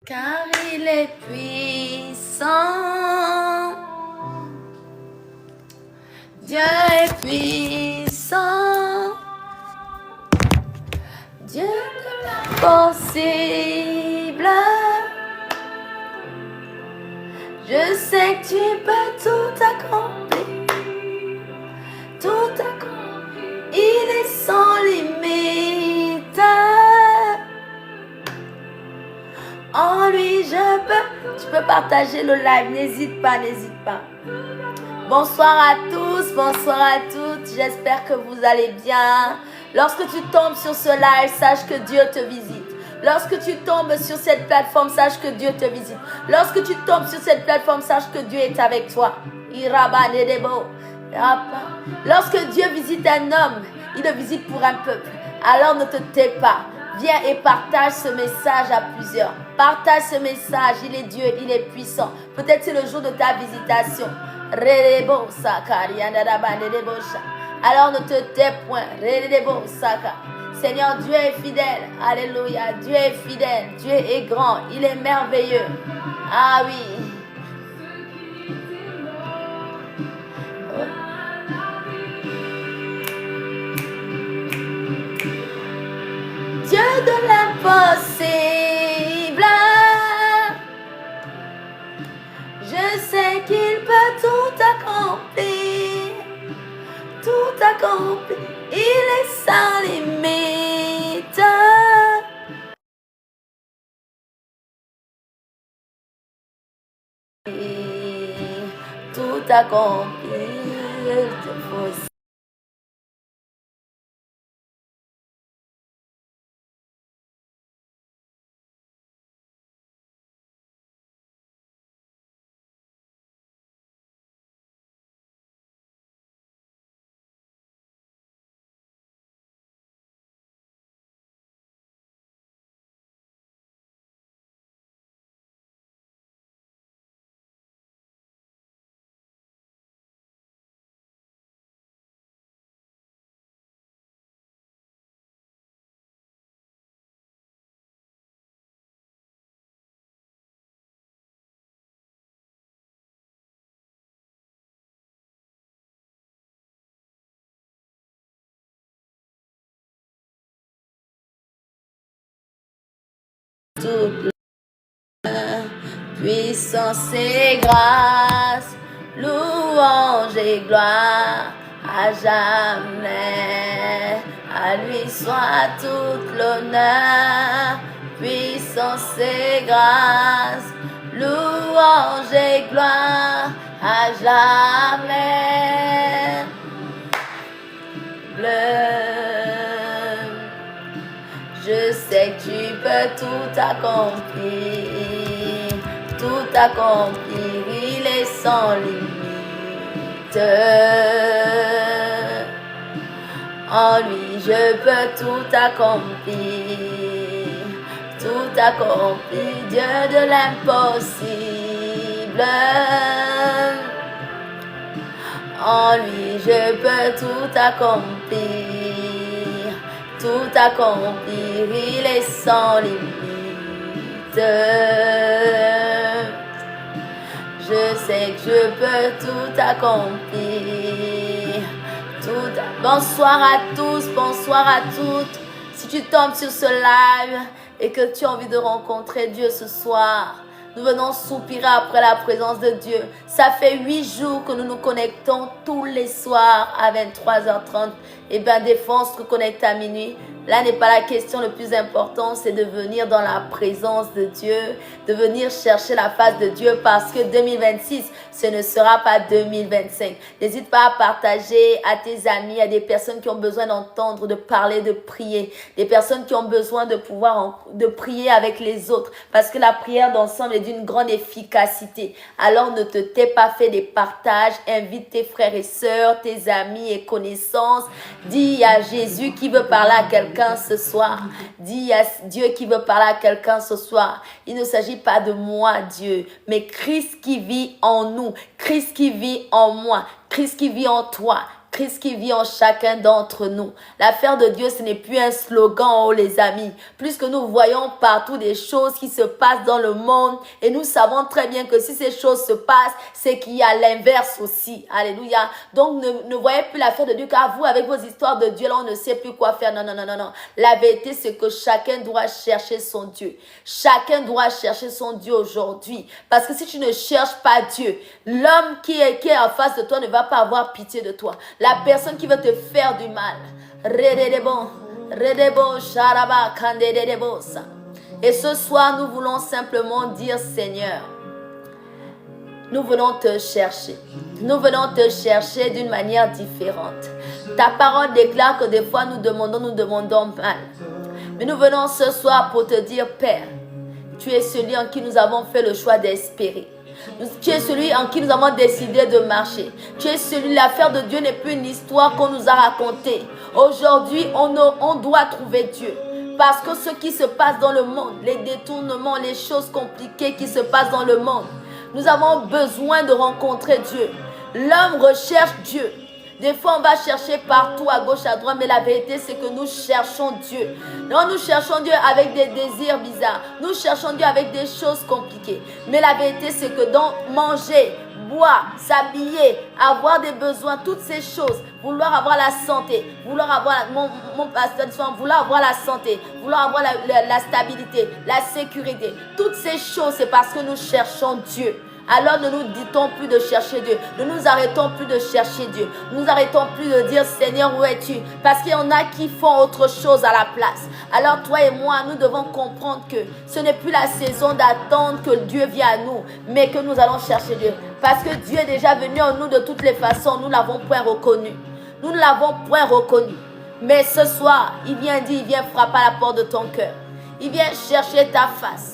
car il est puissant. Dieu est puissant. Dieu de l'impossible. Je sais que tu peux tout accomplir. Tout accomplir. Il est sans limite. En lui, je peux. Tu peux partager le live. N'hésite pas, n'hésite pas. Bonsoir à tous, bonsoir à toutes. J'espère que vous allez bien. Lorsque tu tombes sur ce live, sache que Dieu te visite. Lorsque tu tombes sur cette plateforme, sache que Dieu te visite. Lorsque tu tombes sur cette plateforme, sache que Dieu est avec toi. Lorsque Dieu visite un homme, il le visite pour un peuple. Alors ne te tais pas. Viens et partage ce message à plusieurs. Partage ce message. Il est Dieu, il est puissant. Peut-être c'est le jour de ta visitation. Alors ne te tais point. Seigneur, Dieu est fidèle. Alléluia. Dieu est fidèle. Dieu est grand. Il est merveilleux. Ah oui. Dieu de l'impossible. Je sais qu'il peut tout accomplir. Tout accomplir. Il est sans limite. Tout accomplir. Toute la puissance et grâce, louange et gloire à jamais. À lui soit toute l'honneur, puissance et grâce, louange et gloire à jamais. Je sais que tu peux tout accomplir, tout accomplir, il est sans limite. En lui je peux tout accomplir, tout accomplir, Dieu de l'impossible. En lui je peux tout accomplir, tout accomplir, il est sans limite. Je sais que je peux tout accomplir. Bonsoir à tous, bonsoir à toutes. Si tu tombes sur ce live et que tu as envie de rencontrer Dieu ce soir, nous venons soupirer après la présence de Dieu. Ça fait 8 jours que nous nous connectons tous les soirs à 23h30. Et bien des fois on se reconnecte à minuit. Là n'est pas la question, le plus important c'est de venir dans la présence de Dieu, de venir chercher la face de Dieu parce que 2026 ce ne sera pas 2025. N'hésite pas à partager à tes amis, à des personnes qui ont besoin d'entendre, de parler, de prier, des personnes qui ont besoin de pouvoir de prier avec les autres parce que la prière d'ensemble est d'une grande efficacité. Alors ne te tais pas, fais des partages, invite tes frères et sœurs, tes amis et connaissances. Dis à Jésus qui veut parler à quelqu'un ce soir. Dis à Dieu qui veut parler à quelqu'un ce soir. Il ne s'agit pas de moi, Dieu, mais Christ qui vit en nous, Christ qui vit en moi, Christ qui vit en toi, Christ qui vit en chacun d'entre nous. L'affaire de Dieu, ce n'est plus un slogan, oh les amis. Plus que nous voyons partout des choses qui se passent dans le monde et nous savons très bien que si ces choses se passent, c'est qu'il y a l'inverse aussi. Alléluia. Donc ne voyez plus l'affaire de Dieu car vous, avec vos histoires de Dieu, là, on ne sait plus quoi faire. Non, non, non, non, non. La vérité, c'est que chacun doit chercher son Dieu. Chacun doit chercher son Dieu aujourd'hui. Parce que si tu ne cherches pas Dieu, l'homme qui est en face de toi ne va pas avoir pitié de toi. La personne qui veut te faire du mal. Et ce soir, nous voulons simplement dire, Seigneur, nous venons te chercher. Nous venons te chercher d'une manière différente. Ta parole déclare que des fois nous demandons mal. Mais nous venons ce soir pour te dire, Père, tu es celui en qui nous avons fait le choix d'espérer. Tu es celui en qui nous avons décidé de marcher. Tu es celui, l'affaire de Dieu n'est plus une histoire qu'on nous a racontée. Aujourd'hui, on doit trouver Dieu. Parce que ce qui se passe dans le monde, les détournements, les choses compliquées qui se passent dans le monde, nous avons besoin de rencontrer Dieu. L'homme recherche Dieu. Des fois, on va chercher partout, à gauche, à droite, mais la vérité, c'est que nous cherchons Dieu. Non, nous cherchons Dieu avec des désirs bizarres. Nous cherchons Dieu avec des choses compliquées. Mais la vérité, c'est que dans manger, boire, s'habiller, avoir des besoins, toutes ces choses, vouloir avoir la santé, vouloir avoir, mon pasteur dit souvent, vouloir avoir la santé, vouloir avoir la stabilité, la sécurité, toutes ces choses, c'est parce que nous cherchons Dieu. Alors ne nous dit-on plus de chercher Dieu. Ne nous arrêtons plus de chercher Dieu. Nous arrêtons plus de dire Seigneur où es-tu? Parce qu'il y en a qui font autre chose à la place. Alors toi et moi, nous devons comprendre que ce n'est plus la saison d'attendre que Dieu vienne à nous, mais que nous allons chercher Dieu. Parce que Dieu est déjà venu en nous de toutes les façons. Nous ne l'avons point reconnu. Nous ne l'avons point reconnu. Mais ce soir, il vient dire, il vient frapper à la porte de ton cœur. Il vient chercher ta face.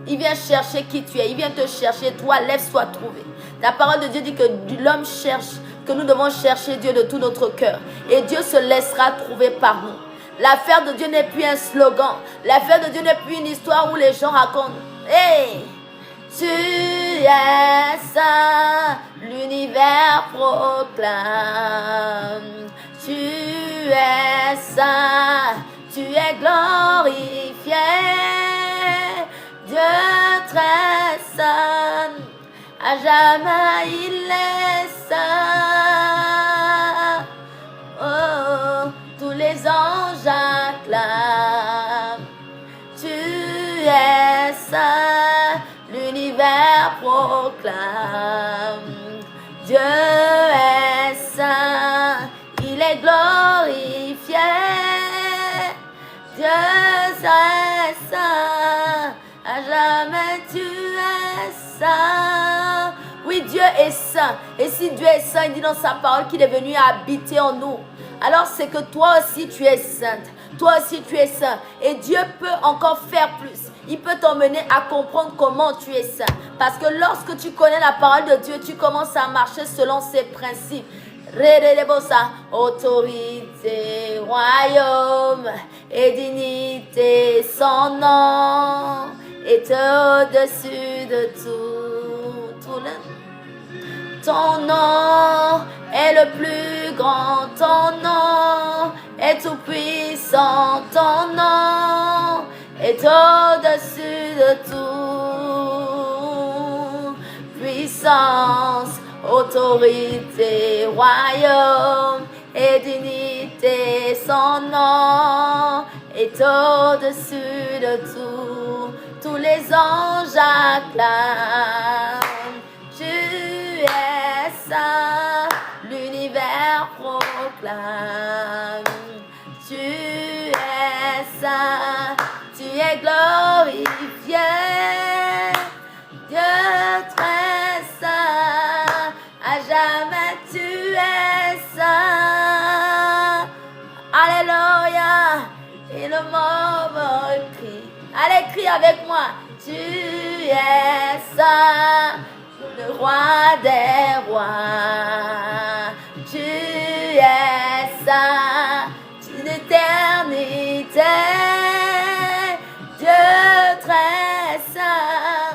Il vient chercher qui tu es. Il vient te chercher. Toi, lève-toi, trouver. La parole de Dieu dit que l'homme cherche, que nous devons chercher Dieu de tout notre cœur. Et Dieu se laissera trouver par nous. L'affaire de Dieu n'est plus un slogan. L'affaire de Dieu n'est plus une histoire où les gens racontent. Hey! Tu es saint, l'univers proclame. Tu es saint, tu es glorifié. Dieu très saint, à jamais il est saint. Oh, tous les anges acclament. Tu es saint, l'univers proclame. Dieu est saint, il est glorifié. Dieu est saint. À jamais tu es saint. Oui, Dieu est saint. Et si Dieu est saint, il dit dans sa parole qu'il est venu habiter en nous. Alors c'est que toi aussi tu es sainte. Toi aussi tu es saint. Et Dieu peut encore faire plus. Il peut t'emmener à comprendre comment tu es saint. Parce que lorsque tu connais la parole de Dieu, tu commences à marcher selon ses principes. Autorité, royaume et dignité, son nom est au-dessus de tout. Ton nom est le plus grand, ton nom est tout puissant, ton nom est au-dessus de tout. Puissance, autorité, royaume et dignité, son nom est au-dessus de tout. Tous les anges acclament. Tu es saint, l'univers proclame. Tu es saint, tu es glorifié. Dieu très saint, à jamais tu es saint. Alléluia. Et le mort crie. Allez, crie avec moi. Tu es saint, le roi des rois. Tu es saint, d'une éternité. Dieu très saint,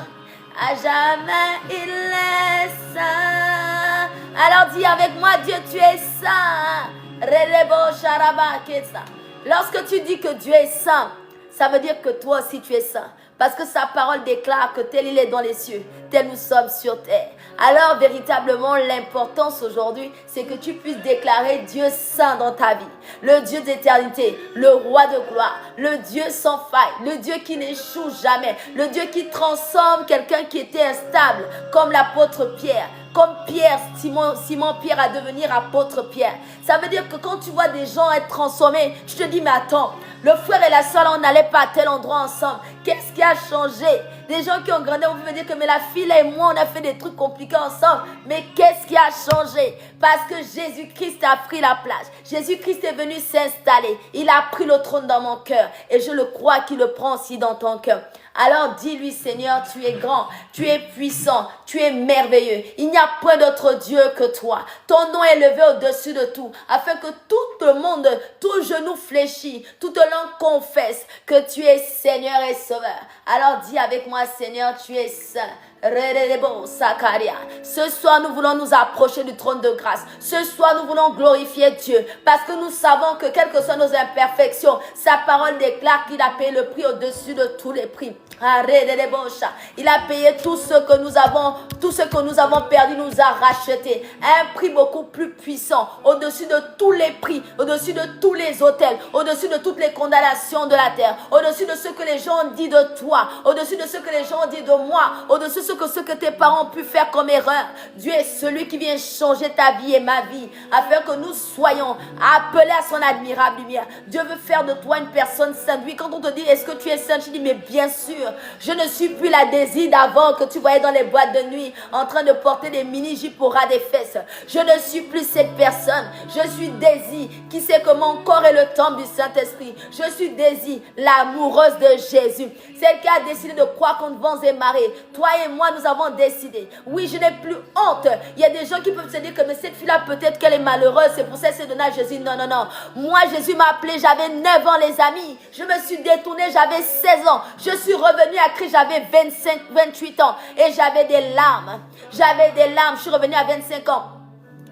à jamais il est saint. À Alors dis avec moi, Dieu, tu es saint. Relebo sharaba ketsa. Lorsque tu dis que Dieu est saint, ça veut dire que toi aussi tu es saint. Parce que sa parole déclare que tel il est dans les cieux, tel nous sommes sur terre. Alors véritablement l'importance aujourd'hui, c'est que tu puisses déclarer Dieu saint dans ta vie. Le Dieu d'éternité, le roi de gloire, le Dieu sans faille, le Dieu qui n'échoue jamais, le Dieu qui transforme quelqu'un qui était instable, comme l'apôtre Pierre. Comme Pierre, Simon Pierre à devenir apôtre Pierre. Ça veut dire que quand tu vois des gens être transformés, tu te dis mais attends, le frère et la soeur, on n'allait pas à tel endroit ensemble. Qu'est-ce qui a changé? Des gens qui ont grandi, on veut me dire que mais la fille là et moi, on a fait des trucs compliqués ensemble. Mais qu'est-ce qui a changé? Parce que Jésus-Christ a pris la place. Jésus-Christ est venu s'installer. Il a pris le trône dans mon cœur. Et je le crois qu'il le prend aussi dans ton cœur. Alors dis-lui, Seigneur, tu es grand, tu es puissant, tu es merveilleux. Il n'y a point d'autre Dieu que toi. Ton nom est levé au-dessus de tout, afin que tout le monde, tout genou fléchit, toute langue confesse que tu es Seigneur et Sauveur. Alors dis avec moi, Seigneur, tu es saint. Ce soir, nous voulons nous approcher du trône de grâce. Ce soir, nous voulons glorifier Dieu parce que nous savons que quelles que soient nos imperfections, sa parole déclare qu'il a payé le prix au-dessus de tous les prix. Il a payé tout ce que nous avons perdu, nous a racheté. Un prix beaucoup plus puissant, au-dessus de tous les prix, au-dessus de tous les hôtels, au-dessus de toutes les condamnations de la terre, au-dessus de ce que les gens ont dit de toi, au-dessus de ce que les gens ont dit de moi, au-dessus de ce que tes parents ont pu faire comme erreur. Dieu est celui qui vient changer ta vie et ma vie, afin que nous soyons appelés à son admirable lumière. Dieu veut faire de toi une personne sainte. Oui, quand on te dit, est-ce que tu es sainte? Je dis, mais bien sûr, je ne suis plus la Daisy d'avant que tu voyais dans les boîtes de nuit, en train de porter des mini-jupes au ras des fesses. Je ne suis plus cette personne. Je suis Daisy, qui sait que mon corps est le temple du Saint-Esprit. Je suis Daisy, l'amoureuse de Jésus. Celle qui a décidé de croire contre vents et marées. Toi et moi, nous avons décidé. Oui, je n'ai plus honte. Il y a des gens qui peuvent se dire que mais cette fille-là, peut-être qu'elle est malheureuse. C'est pour ça qu'elle s'est donnée à Jésus. Non, non, non. Moi, Jésus m'a appelé. J'avais 9 ans, les amis. Je me suis détournée. J'avais 16 ans. Je suis revenue à Christ. J'avais 28 ans. Et j'avais des larmes. J'avais des larmes. Je suis revenue à 25 ans.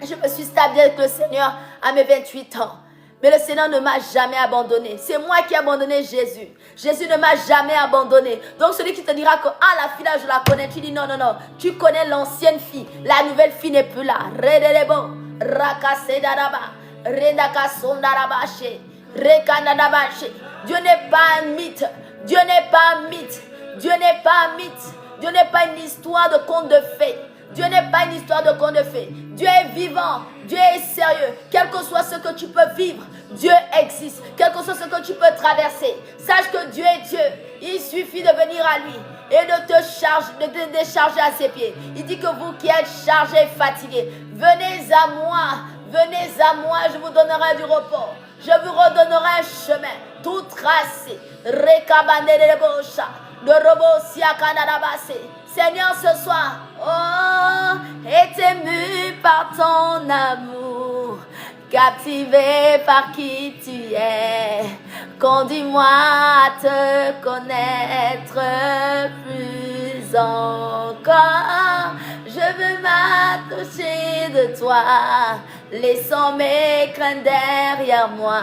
Je me suis stabilisée avec le Seigneur à mes 28 ans. Mais le Seigneur ne m'a jamais abandonné. C'est moi qui ai abandonné Jésus. Jésus ne m'a jamais abandonné. Donc celui qui te dira que la fille là je la connais, tu dis non, non, non. Tu connais l'ancienne fille. La nouvelle fille n'est plus là. Redelebo, rakasedaraba, redakasondarabache, rekanadabache. Dieu n'est pas un mythe. Dieu n'est pas un mythe. Dieu n'est pas un mythe. Dieu n'est pas une histoire de conte de fées. Dieu n'est pas une histoire de conte de fées. Dieu est vivant. Dieu est sérieux. Quel que soit ce que tu peux vivre, Dieu existe. Quel que soit ce que tu peux traverser, sache que Dieu est Dieu. Il suffit de venir à lui et de te décharger à ses pieds. Il dit que vous qui êtes chargés et fatigués, venez à moi, je vous donnerai du repos. Je vous redonnerai un chemin tout tracé. Seigneur, ce soir, est ému par ton amour, captivé par qui tu es. Conduis-moi à te connaître plus encore. Je veux m'approcher de toi, laissant mes craintes derrière moi.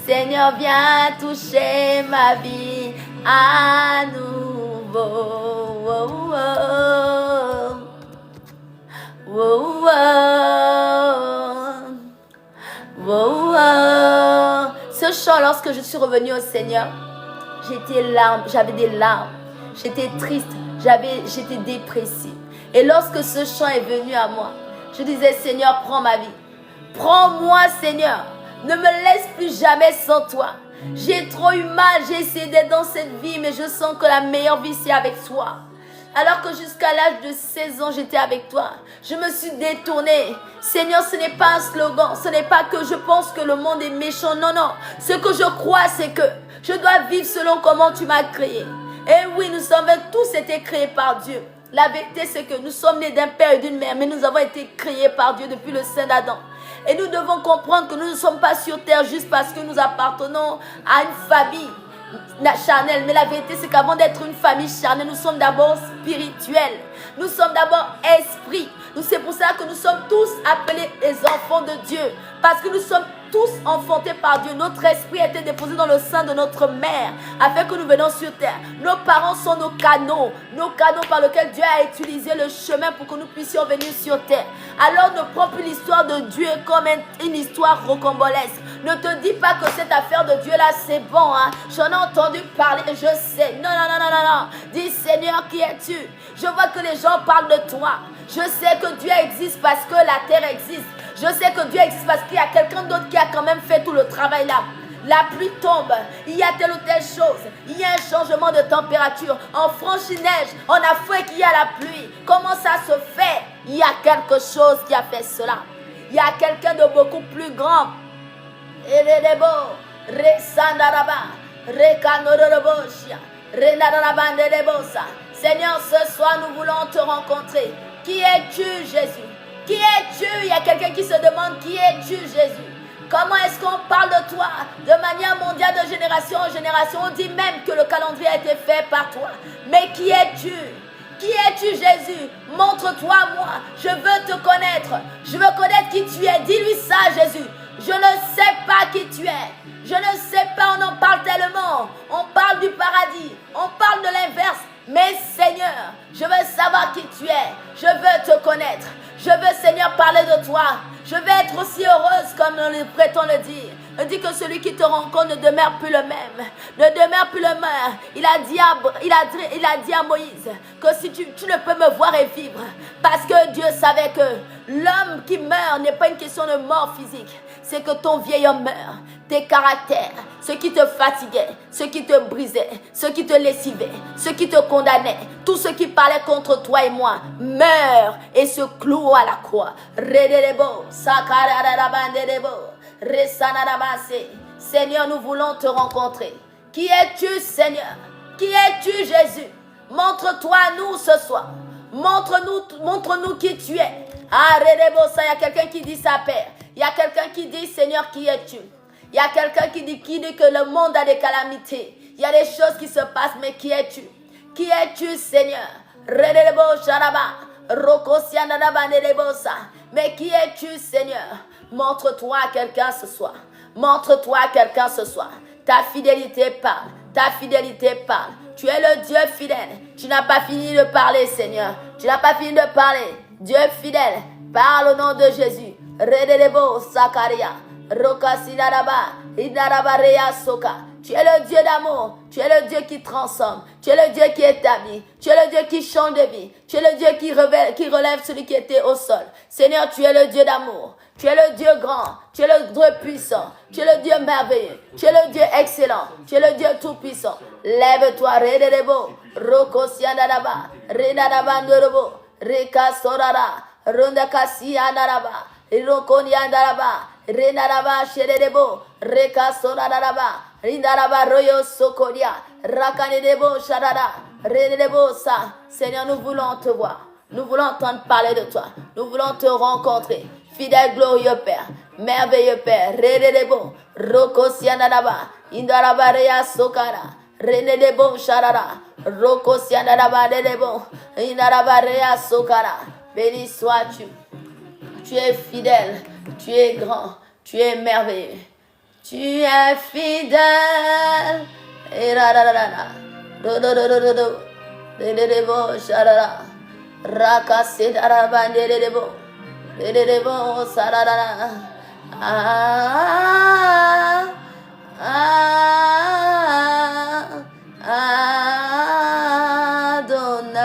Seigneur, viens toucher ma vie à nouveau. Oh, oh, oh, oh, oh, oh. Ce chant, lorsque je suis revenue au Seigneur, j'avais des larmes, j'étais triste, j'étais dépressive. Et lorsque ce chant est venu à moi, je disais, Seigneur, prends ma vie. Prends-moi, Seigneur. Ne me laisse plus jamais sans toi. J'ai trop eu mal, j'ai essayé d'être dans cette vie, mais je sens que la meilleure vie, c'est avec toi. Alors que jusqu'à l'âge de 16 ans, j'étais avec toi. Je me suis détournée. Seigneur, ce n'est pas un slogan. Ce n'est pas que je pense que le monde est méchant. Non, non. Ce que je crois, c'est que je dois vivre selon comment tu m'as créé. Et oui, nous sommes tous été créés par Dieu. La vérité, c'est que nous sommes nés d'un père et d'une mère, mais nous avons été créés par Dieu depuis le sein d'Adam. Et nous devons comprendre que nous ne sommes pas sur terre juste parce que nous appartenons à une famille. charnelle. Mais la vérité, c'est qu'avant d'être une famille charnelle, nous sommes d'abord spirituels. Nous sommes d'abord esprit. C'est pour ça que nous sommes tous appelés les enfants de Dieu. Parce que nous sommes tous enfantés par Dieu. Notre esprit a été déposé dans le sein de notre mère afin que nous venions sur terre. Nos parents sont nos canaux par lesquels Dieu a utilisé le chemin pour que nous puissions venir sur terre. Alors ne prends plus l'histoire de Dieu comme une histoire rocambolesque. Ne te dis pas que cette affaire de Dieu là c'est bon. J'en ai entendu parler, je sais. Non. Dis Seigneur, qui es-tu? Je vois que les gens parlent de toi. Je sais que Dieu existe parce que la terre existe. Je sais que Dieu existe parce qu'il y a quelqu'un d'autre qui a quand même fait tout le travail là. La pluie tombe, il y a telle ou telle chose, il y a un changement de température. En France, il neige, on a fouet qu'il y a la pluie. Comment ça se fait? Il y a quelque chose qui a fait cela. Il y a quelqu'un de beaucoup plus grand. Seigneur, ce soir nous voulons te rencontrer. Qui es-tu, Jésus? Qui es-tu? Il y a quelqu'un qui se demande qui es-tu, Jésus? Comment est-ce qu'on parle de toi de manière mondiale, de génération en génération? On dit même que le calendrier a été fait par toi. Mais qui es-tu? Qui es-tu, Jésus? Montre-toi à moi. Je veux te connaître. Je veux connaître qui tu es. Dis-lui ça, Jésus. Je ne sais pas qui tu es. Je ne sais pas, on en parle tellement. On parle du paradis. On parle de l'inverse. Mais Seigneur, je veux savoir qui tu es. Je veux te connaître. Je veux, Seigneur, parler de toi. Je veux être aussi heureuse comme nous prétendons le dire. On dit que celui qui te rencontre ne demeure plus le même. Ne demeure plus le même. Il a dit à Moïse que si tu ne peux me voir et vivre. Parce que Dieu savait que l'homme qui meurt n'est pas une question de mort physique. C'est que ton vieil homme meurt. Tes caractères, ce qui te fatiguait, ce qui te brisait, ce qui te lessivait, ce qui te condamnait, tout ce qui parlait contre toi et moi, meurt et se cloue à la croix. Seigneur, nous voulons te rencontrer. Qui es-tu, Seigneur? Qui es-tu, Jésus? Montre-toi à nous ce soir. Montre-nous qui tu es. Il y a quelqu'un qui dit ça, Père. Il y a quelqu'un qui dit, Seigneur, qui es-tu? Il y a quelqu'un qui dit que le monde a des calamités. Il y a des choses qui se passent, mais qui es-tu? Qui es-tu, Seigneur? Mais qui es-tu, Seigneur? Montre-toi à quelqu'un ce soir. Montre-toi à quelqu'un ce soir. Ta fidélité parle. Ta fidélité parle. Tu es le Dieu fidèle. Tu n'as pas fini de parler, Seigneur. Tu n'as pas fini de parler. Dieu fidèle, parle au nom de Jésus. Rededebo Sakaria. Tu es le Dieu d'amour, tu es le Dieu qui transforme, tu es le Dieu qui établit, tu es le Dieu qui change de vie, tu es le Dieu qui relève celui qui était au sol. Seigneur, tu es le Dieu d'amour, tu es le Dieu grand, tu es le Dieu puissant, tu es le Dieu merveilleux, tu es le Dieu excellent, tu es le Dieu tout-puissant. Lève-toi, Redebo, Rokosianadaba, Renadaba Ndorobo, Reka Sorara, Rondakasi Anaraba, Rokoni Andaraba. Renaraba Sherebo, Reka Sonaraba, Rindaraba Royo Sokoria, Rakanedebo Sharada, Renebo Sa. Seigneur, nous voulons te voir. Nous voulons entendre parler de toi. Nous voulons te rencontrer. Fidèle, glorieux Père, merveilleux Père, Renebo, Roko Sianaraba, Indaraba Rea Sokara, Renedebo Sharada, Roko Sianaraba Renebo, Indaraba Rea Sokara. Béni sois-tu. Tu es fidèle. Tu es grand, tu es merveilleux, tu es fidèle. Et la la la la, do do do do do do, de bo sharara, rakase daraba de bo sarara. Ah Adonai.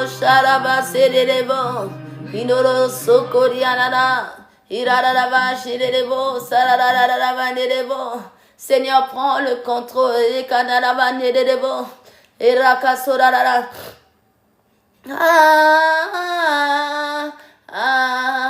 sharaba serebo. Inoro sokorianana. Irararaba shirebo sarararaba nerebo. Seigneur, prends le contrôle. Ekanaraba nerebo. Erakasorarara. Adonai.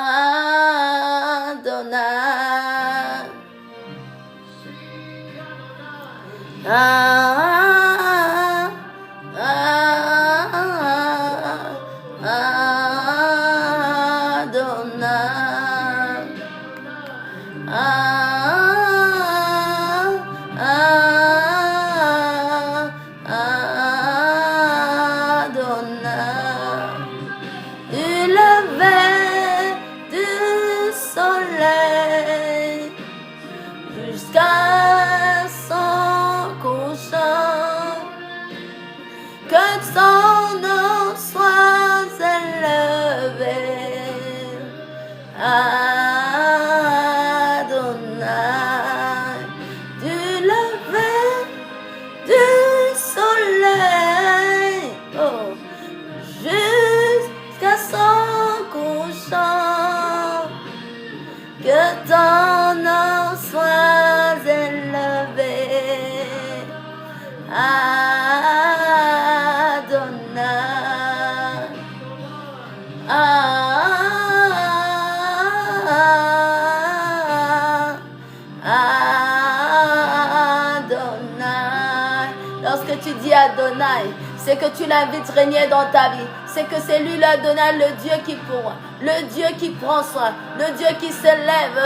Lorsque tu dis Adonai, c'est que tu l'invites régner dans ta vie. C'est que c'est lui l'Adonai, le Dieu qui pourra, le Dieu qui prend soin, le Dieu qui s'élève.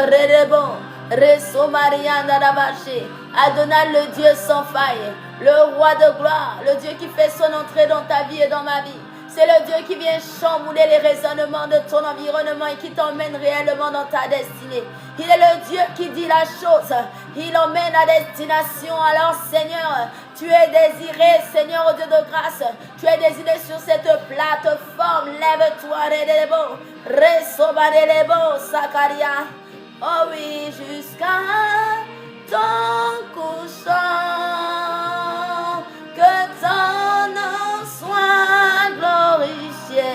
Adonai, le Dieu sans faille, le roi de gloire, le Dieu qui fait son entrée dans ta vie et dans ma vie. C'est le Dieu qui vient chambouler les raisonnements de ton environnement et qui t'emmène réellement dans ta destinée. Il est le Dieu qui dit la chose. Il emmène à destination. Alors Seigneur, tu es désiré, Seigneur, au Dieu de grâce. Tu es désiré sur cette plateforme. Lève-toi, Redebo, Resobarelebo, Sakaria. Oh oui, jusqu'à ton couchant, que ton nom soit glorifié.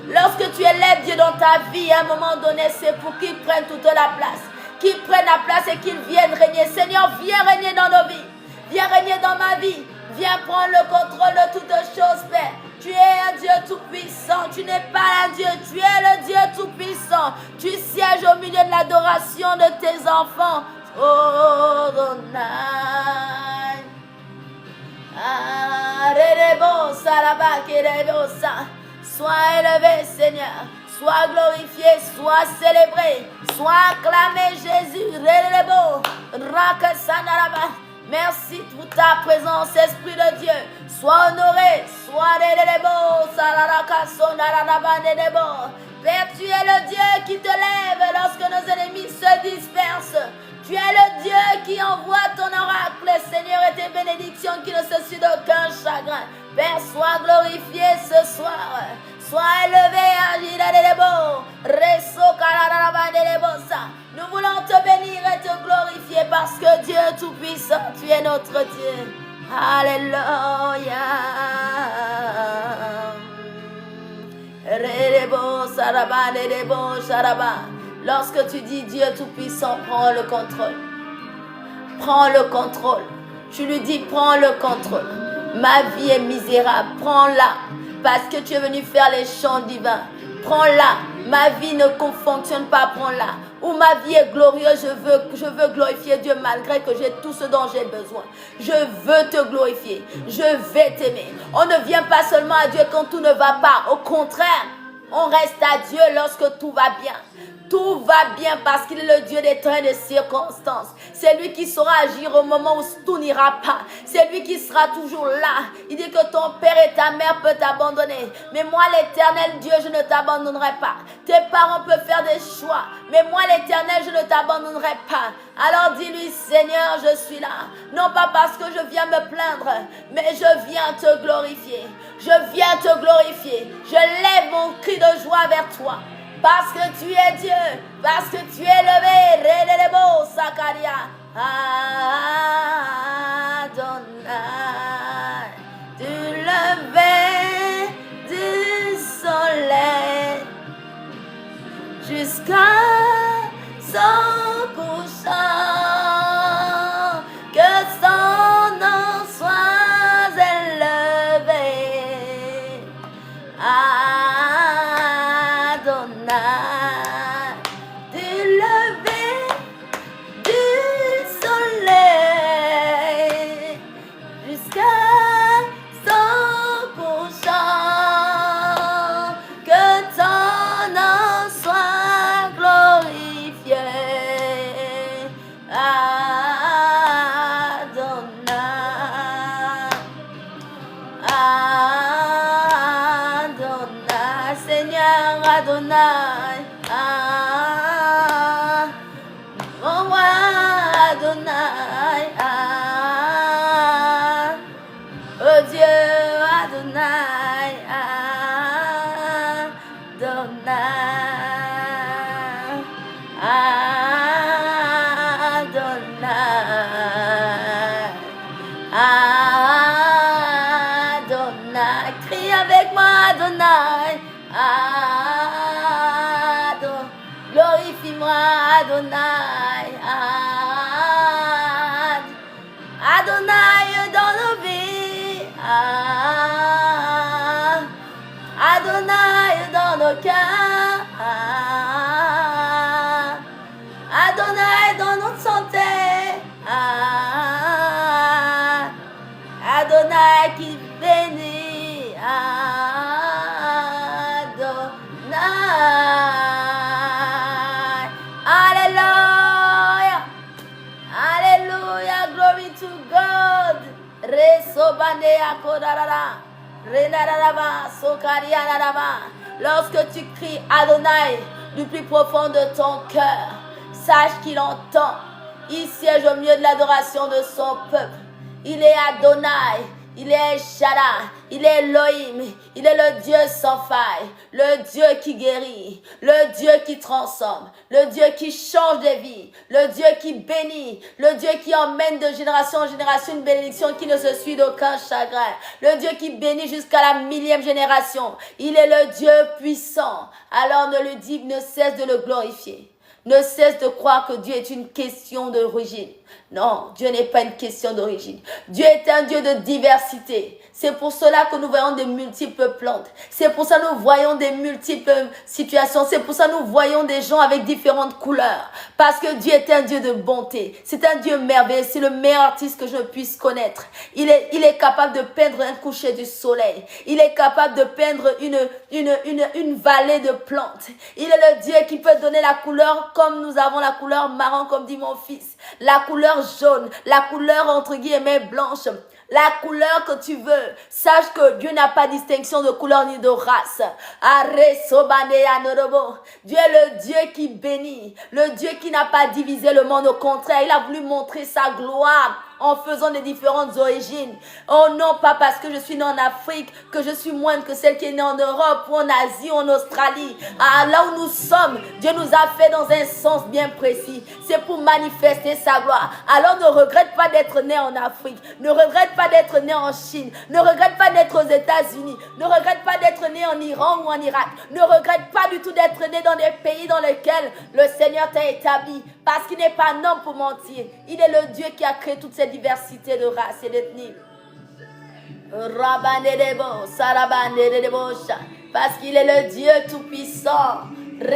Lorsque tu élèves Dieu dans ta vie, à un moment donné, c'est pour qu'il prenne toute la place. Qu'il prenne la place et qu'il vienne régner. Seigneur, viens régner dans nos vies. Viens régner dans ma vie. Viens prendre le contrôle de toutes choses, Père. Tu es un Dieu tout-puissant. Tu n'es pas un Dieu. Tu es le Dieu tout-puissant. Tu sièges au milieu de l'adoration de tes enfants. Oh, Adonai. Sois élevé, Seigneur. Sois glorifié, sois célébré. Sois acclamé, Jésus. Merci pour ta présence, Esprit de Dieu. Sois honoré, sois Père, tu es le Dieu qui te lève lorsque nos ennemis se dispersent. Tu es le Dieu qui envoie ton oracle, Seigneur, et tes bénédictions qui ne se suivent d'aucun chagrin. Père, sois glorifié ce soir. Sois élevé, nous voulons te bénir et te glorifier parce que Dieu Tout-Puissant, tu es notre Dieu. Alléluia. Lorsque tu dis Dieu Tout-Puissant, prends le contrôle. Prends le contrôle. Tu lui dis, prends le contrôle. Ma vie est misérable, prends-la. Parce que tu es venu faire les chants divins. Prends-la. Ma vie ne fonctionne pas, prends-la. Ou ma vie est glorieuse, je veux glorifier Dieu malgré que j'ai tout ce dont j'ai besoin. Je veux te glorifier. Je vais t'aimer. On ne vient pas seulement à Dieu quand tout ne va pas. Au contraire, on reste à Dieu lorsque tout va bien. Tout va bien parce qu'il est le Dieu des temps et des circonstances. C'est lui qui saura agir au moment où tout n'ira pas. C'est lui qui sera toujours là. Il dit que ton père et ta mère peuvent t'abandonner. Mais moi, l'Éternel Dieu, je ne t'abandonnerai pas. Tes parents peuvent faire des choix. Mais moi, l'Éternel, je ne t'abandonnerai pas. Alors dis-lui, Seigneur, je suis là. Non pas parce que je viens me plaindre, mais je viens te glorifier. Je viens te glorifier. Je lève mon cri de joie vers toi. Parce que tu es Dieu, parce que tu es levé, Redebo Sakaria, Adonai. Adonai, Adonai dans nos vies, Adonai dans nos cœurs, Adonai dans notre santé, Adonai qui bénit, Adonai. Alléluia, Alléluia, glory to God. Resobane akodara, renaraba, sokarianaraba. Lorsque tu cries Adonai du plus profond de ton cœur, sache qu'il entend. Il siège au milieu de l'adoration de son peuple. Il est Adonai, il est Shaddai, il est Elohim, il est le Dieu sans faille, le Dieu qui guérit, le Dieu qui transforme, le Dieu qui change des vies, le Dieu qui bénit, le Dieu qui emmène de génération en génération une bénédiction qui ne se suit d'aucun chagrin, le Dieu qui bénit jusqu'à la 1000e génération. Il est le Dieu puissant. Alors ne cesse de le glorifier. Ne cesse de croire que Dieu est une question d'origine. Non, Dieu n'est pas une question d'origine. Dieu est un Dieu de diversité. C'est pour cela que nous voyons de multiples plantes. C'est pour ça que nous voyons des multiples situations. C'est pour ça que nous voyons des gens avec différentes couleurs. Parce que Dieu est un Dieu de bonté. C'est un Dieu merveilleux. C'est le meilleur artiste que je puisse connaître. Il est capable de peindre un coucher du soleil. Il est capable de peindre une vallée de plantes. Il est le Dieu qui peut donner la couleur comme nous avons la couleur marron, comme dit mon fils. La couleur jaune, la couleur entre guillemets blanche, la couleur que tu veux. Sache que Dieu n'a pas distinction de couleur ni de race. Dieu est le Dieu qui bénit, le Dieu qui n'a pas divisé le monde. Au contraire, il a voulu montrer sa gloire en faisant des différentes origines. Oh non, pas parce que je suis née en Afrique que je suis moindre que celle qui est née en Europe ou en Asie ou en Australie. Ah, là où nous sommes, Dieu nous a fait dans un sens bien précis. C'est pour manifester sa gloire. Alors ne regrette pas d'être né en Afrique. Ne regrette pas d'être né en Chine. Ne regrette pas d'être aux États-Unis. Ne regrette pas d'être né en Iran ou en Irak. Ne regrette pas du tout d'être né dans des pays dans lesquels le Seigneur t'a établi. Parce qu'il n'est pas un homme pour mentir. Il est le Dieu qui a créé toute cette diversité de races et d'ethnies. Parce qu'il est le Dieu tout-puissant. Il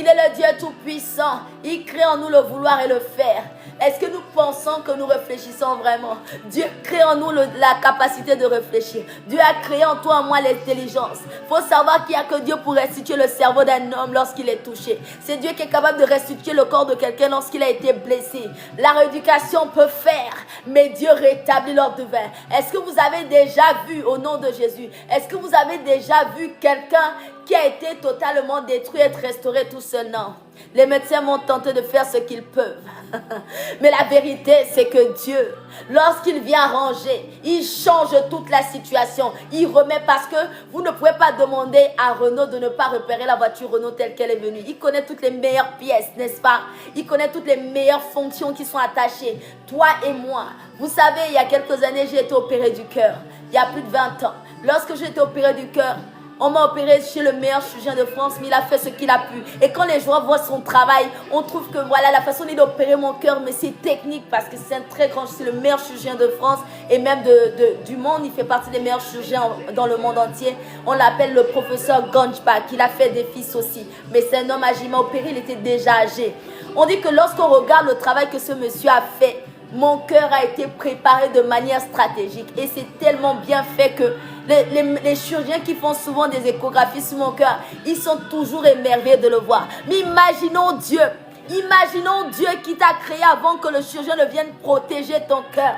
est le Dieu tout-puissant. Il crée en nous le vouloir et le faire. Est-ce que nous pensons que nous réfléchissons vraiment? Dieu crée en nous la capacité de réfléchir. Dieu a créé en toi et en moi l'intelligence. Il faut savoir qu'il n'y a que Dieu pour restituer le cerveau d'un homme lorsqu'il est touché. C'est Dieu qui est capable de restituer le corps de quelqu'un lorsqu'il a été blessé. La rééducation peut faire, mais Dieu rétablit l'ordre divin. Est-ce que vous avez déjà vu au nom de Jésus? Est-ce que vous avez déjà vu quelqu'un qui a été totalement détruit et être restauré tout seul? Non. Les médecins vont tenter de faire ce qu'ils peuvent. Mais la vérité, c'est que Dieu, lorsqu'il vient arranger, il change toute la situation. Il remet parce que vous ne pouvez pas demander à Renault de ne pas repérer la voiture Renault telle qu'elle est venue. Il connaît toutes les meilleures pièces, n'est-ce pas? Il connaît toutes les meilleures fonctions qui sont attachées. Toi et moi. Vous savez, il y a quelques années, j'ai été opéré du cœur. Il y a plus de 20 ans. Lorsque j'ai été opéré du cœur, on m'a opéré chez le meilleur chirurgien de France, mais il a fait ce qu'il a pu. Et quand les gens voient son travail, on trouve que voilà, la façon dont il a opéré mon cœur, mais c'est technique parce que c'est un très grand, c'est le meilleur chirurgien de France et même du monde. Il fait partie des meilleurs chirurgiens dans le monde entier. On l'appelle le professeur Ganjbach. Il a fait des fils aussi. Mais c'est un homme âgé. Il m'a opéré, il était déjà âgé. On dit que lorsqu'on regarde le travail que ce monsieur a fait, mon cœur a été préparé de manière stratégique. Et c'est tellement bien fait que les chirurgiens qui font souvent des échographies sur mon cœur, ils sont toujours émerveillés de le voir. Mais imaginons Dieu qui t'a créé avant que le chirurgien ne vienne protéger ton cœur.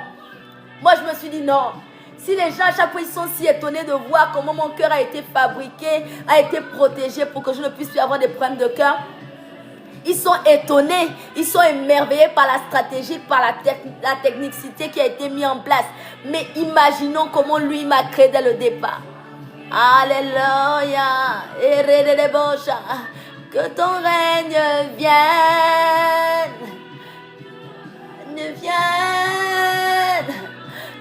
Moi, je me suis dit non. Si les gens à chaque fois ils sont si étonnés de voir comment mon cœur a été fabriqué, a été protégé pour que je ne puisse plus avoir des problèmes de cœur, ils sont étonnés, ils sont émerveillés par la stratégie, par la technicité qui a été mise en place. Mais imaginons comment lui m'a créé dès le départ. Alléluia. Que ton règne vienne,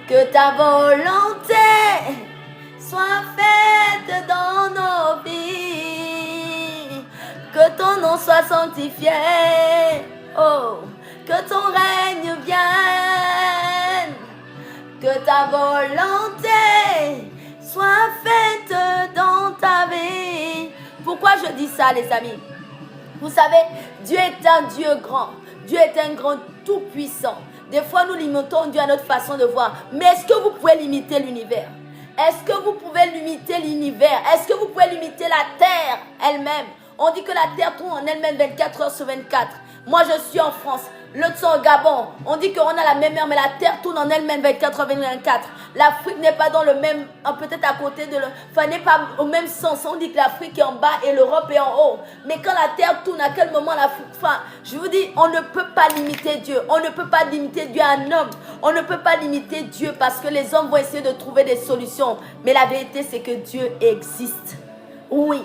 que ta volonté soit faite dans nos vies. Que ton nom nom soit sanctifié. Oh, que ton règne vienne, que ta volonté soit faite dans ta vie. Pourquoi je dis ça, les amis? Vous savez, Dieu est un Dieu grand. Dieu est un grand tout-puissant. Des fois, nous limitons Dieu à notre façon de voir. Mais est-ce que vous pouvez limiter l'univers? Est-ce que vous pouvez limiter l'univers? Est-ce que vous pouvez limiter la terre elle-même? On dit que la terre tourne en elle-même 24 heures sur 24. Moi, je suis en France. L'autre sont au Gabon. On dit qu'on a la même mer, mais la terre tourne en elle-même 24 heures 24. L'Afrique n'est pas dans le même, peut-être à côté de enfin, n'est pas au même sens. On dit que l'Afrique est en bas et l'Europe est en haut. Mais quand la terre tourne, à quel moment l'Afrique, enfin, je vous dis, on ne peut pas limiter Dieu. On ne peut pas limiter Dieu à un homme. On ne peut pas limiter Dieu parce que les hommes vont essayer de trouver des solutions. Mais la vérité, c'est que Dieu existe. Oui,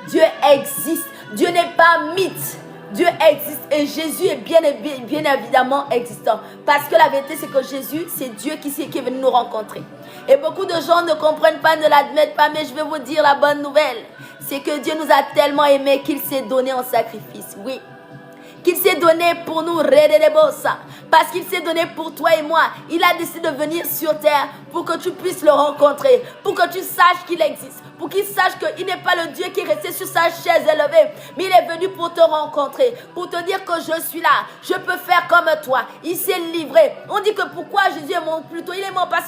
Dieu existe. Dieu n'est pas un mythe. Dieu existe et Jésus est bien évidemment existant. Parce que la vérité, c'est que Jésus, c'est Dieu qui est venu nous rencontrer. Et beaucoup de gens ne comprennent pas, ne l'admettent pas, mais je vais vous dire la bonne nouvelle. C'est que Dieu nous a tellement aimés qu'il s'est donné en sacrifice. Oui. Qu'il s'est donné pour nous, parce qu'il s'est donné pour toi et moi. Il a décidé de venir sur terre pour que tu puisses le rencontrer, pour que tu saches qu'il existe, pour qu'il sache qu'il n'est pas le Dieu qui est resté sur sa chaise élevée, mais il est venu pour te rencontrer, pour te dire que je suis là, je peux faire comme toi. Il s'est livré. On dit que pourquoi Jésus est mort plutôt? Il est mort parce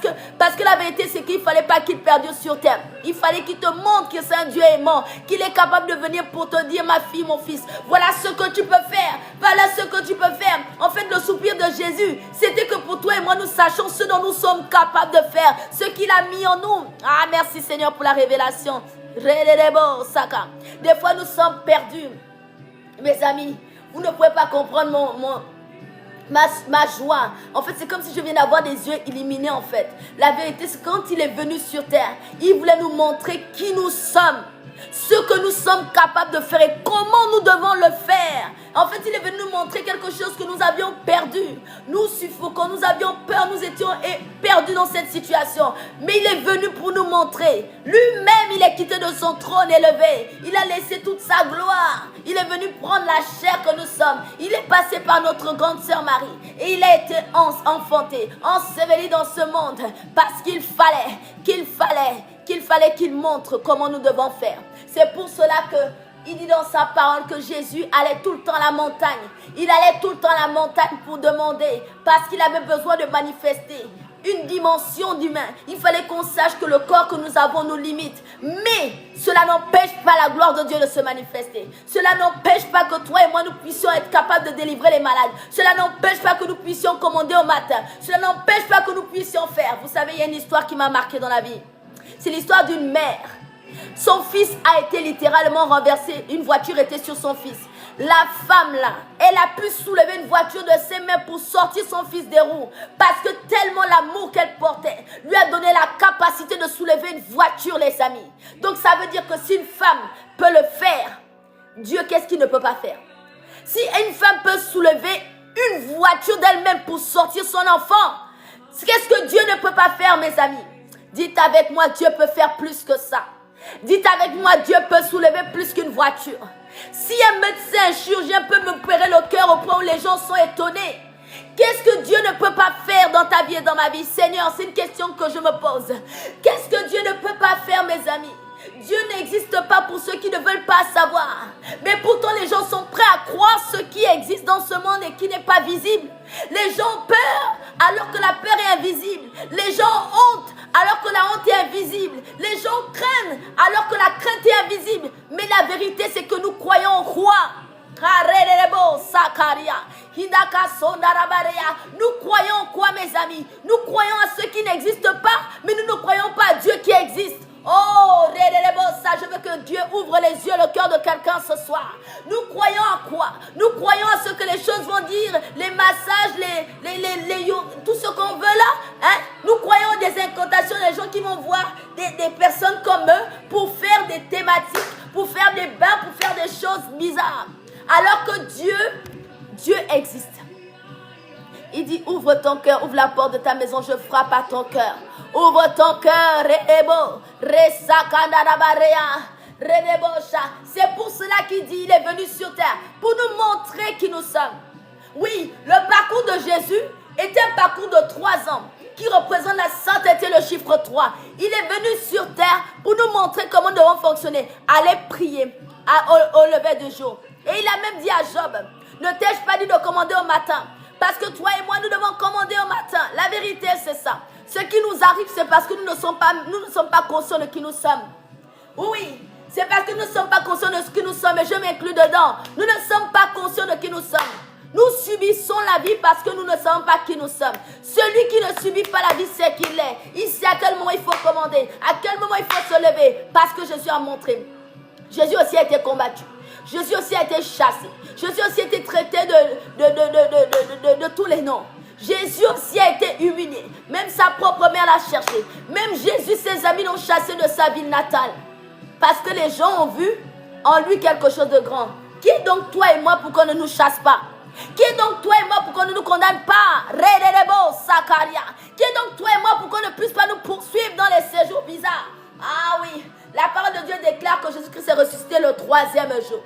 que la vérité, c'est qu'il ne fallait pas qu'il perdure sur terre. Il fallait qu'il te montre que c'est un Dieu aimant, qu'il est capable de venir pour te dire, ma fille, mon fils, voilà ce que tu peux faire. Voilà ce que tu peux faire. En fait, le soupir de Jésus, c'était que pour toi et moi, nous sachions ce dont nous sommes capables de faire, ce qu'il a mis en nous. Ah, merci Seigneur pour la révélation. Des fois, nous sommes perdus. Mes amis, vous ne pouvez pas comprendre ma joie. En fait, c'est comme si je viens d'avoir des yeux illuminés, en fait. La vérité, c'est que quand il est venu sur terre, il voulait nous montrer qui nous sommes, ce que nous sommes capables de faire et comment nous devons le faire. En fait, il est venu nous montrer quelque chose que nous avions perdu. Nous suffoquons, nous avions peur, nous étions perdus dans cette situation. Mais il est venu pour nous montrer. Lui-même, il est quitté de son trône élevé. Il a laissé toute sa gloire. Il est venu prendre la chair que nous sommes. Il est passé par notre grande sœur Marie. Et il a été enfanté, enseveli dans ce monde. Parce qu'il fallait qu'il montre comment nous devons faire. C'est pour cela que il dit dans sa parole que Jésus allait tout le temps à la montagne. Il allait tout le temps à la montagne pour demander, parce qu'il avait besoin de manifester une dimension d'humain. Il fallait qu'on sache que le corps que nous avons nous limite. Mais cela n'empêche pas la gloire de Dieu de se manifester. Cela n'empêche pas que toi et moi nous puissions être capables de délivrer les malades. Cela n'empêche pas que nous puissions commander au matin. Cela n'empêche pas que nous puissions faire. Vous savez, il y a une histoire qui m'a marqué dans la vie. C'est l'histoire d'une mère. Son fils a été littéralement renversé. Une voiture était sur son fils. La femme là, elle a pu soulever une voiture de ses mains pour sortir son fils des roues. Parce que tellement l'amour qu'elle portait lui a donné la capacité de soulever une voiture, les amis. Donc ça veut dire que si une femme peut le faire, Dieu, qu'est-ce qu'il ne peut pas faire? Si une femme peut soulever une voiture d'elle-même pour sortir son enfant, qu'est-ce que Dieu ne peut pas faire, mes amis? Dites avec moi, Dieu peut faire plus que ça. Dites avec moi, Dieu peut soulever plus qu'une voiture. Si un médecin, un chirurgien peut me opérer le cœur au point où les gens sont étonnés, qu'est-ce que Dieu ne peut pas faire dans ta vie et dans ma vie? Seigneur, c'est une question que je me pose. Qu'est-ce que Dieu ne peut pas faire, mes amis? Dieu n'existe pas pour ceux qui ne veulent pas savoir. Mais pourtant, les gens sont prêts à croire ce qui existe dans ce monde et qui n'est pas visible. Les gens ont peur alors que la peur est invisible. Les gens ont honte alors que la honte est invisible. Les gens craignent alors que la crainte est invisible. Mais la vérité, c'est que nous croyons au roi. Nous croyons quoi, mes amis? Nous croyons à ceux qui n'existent pas, mais nous ne croyons pas à Dieu qui existe. Oh, je veux que Dieu ouvre les yeux, le cœur de quelqu'un ce soir. Nous croyons à quoi? Nous croyons à ce que les choses vont dire, les massages, tout ce qu'on veut là. Hein? Nous croyons à des incantations, des gens qui vont voir des personnes comme eux pour faire des thématiques, pour faire des bains, pour faire des choses bizarres. Alors que Dieu existe. Il dit, ouvre ton cœur, ouvre la porte de ta maison, je frappe à ton cœur. Ouvre ton cœur, C'est pour cela qu'il dit, il est venu sur terre, pour nous montrer qui nous sommes. Oui, le parcours de Jésus était un parcours de 3 ans qui représente la sainteté, le chiffre 3. Il est venu sur terre pour nous montrer comment nous devons fonctionner. Aller prier au lever du jour. Et il a même dit à Job, ne t'ai-je pas dit de commander au matin? Parce que toi et moi, nous devons commander au matin. La vérité, c'est ça. Ce qui nous arrive, c'est parce que nous ne sommes pas conscients de qui nous sommes. Oui, c'est parce que nous ne sommes pas conscients de ce que nous sommes. Et je m'inclus dedans. Nous ne sommes pas conscients de qui nous sommes. Nous subissons la vie parce que nous ne savons pas qui nous sommes. Celui qui ne subit pas la vie, c'est qui il est. Il sait à quel moment il faut commander, à quel moment il faut se lever. Parce que Jésus a montré. Jésus aussi a été combattu. Jésus aussi a été chassé. Jésus aussi a été traité de tous les noms. Jésus aussi a été humilié. Même sa propre mère l'a cherché. Même Jésus, ses amis l'ont chassé de sa ville natale. Parce que les gens ont vu en lui quelque chose de grand. Qui est donc toi et moi pour qu'on ne nous chasse pas? Qui est donc toi et moi pour qu'on ne nous condamne pas? Qui est donc toi et moi pour qu'on ne puisse pas nous poursuivre dans les séjours bizarres? Ah oui, la parole de Dieu déclare que Jésus-Christ est ressuscité le 3e jour.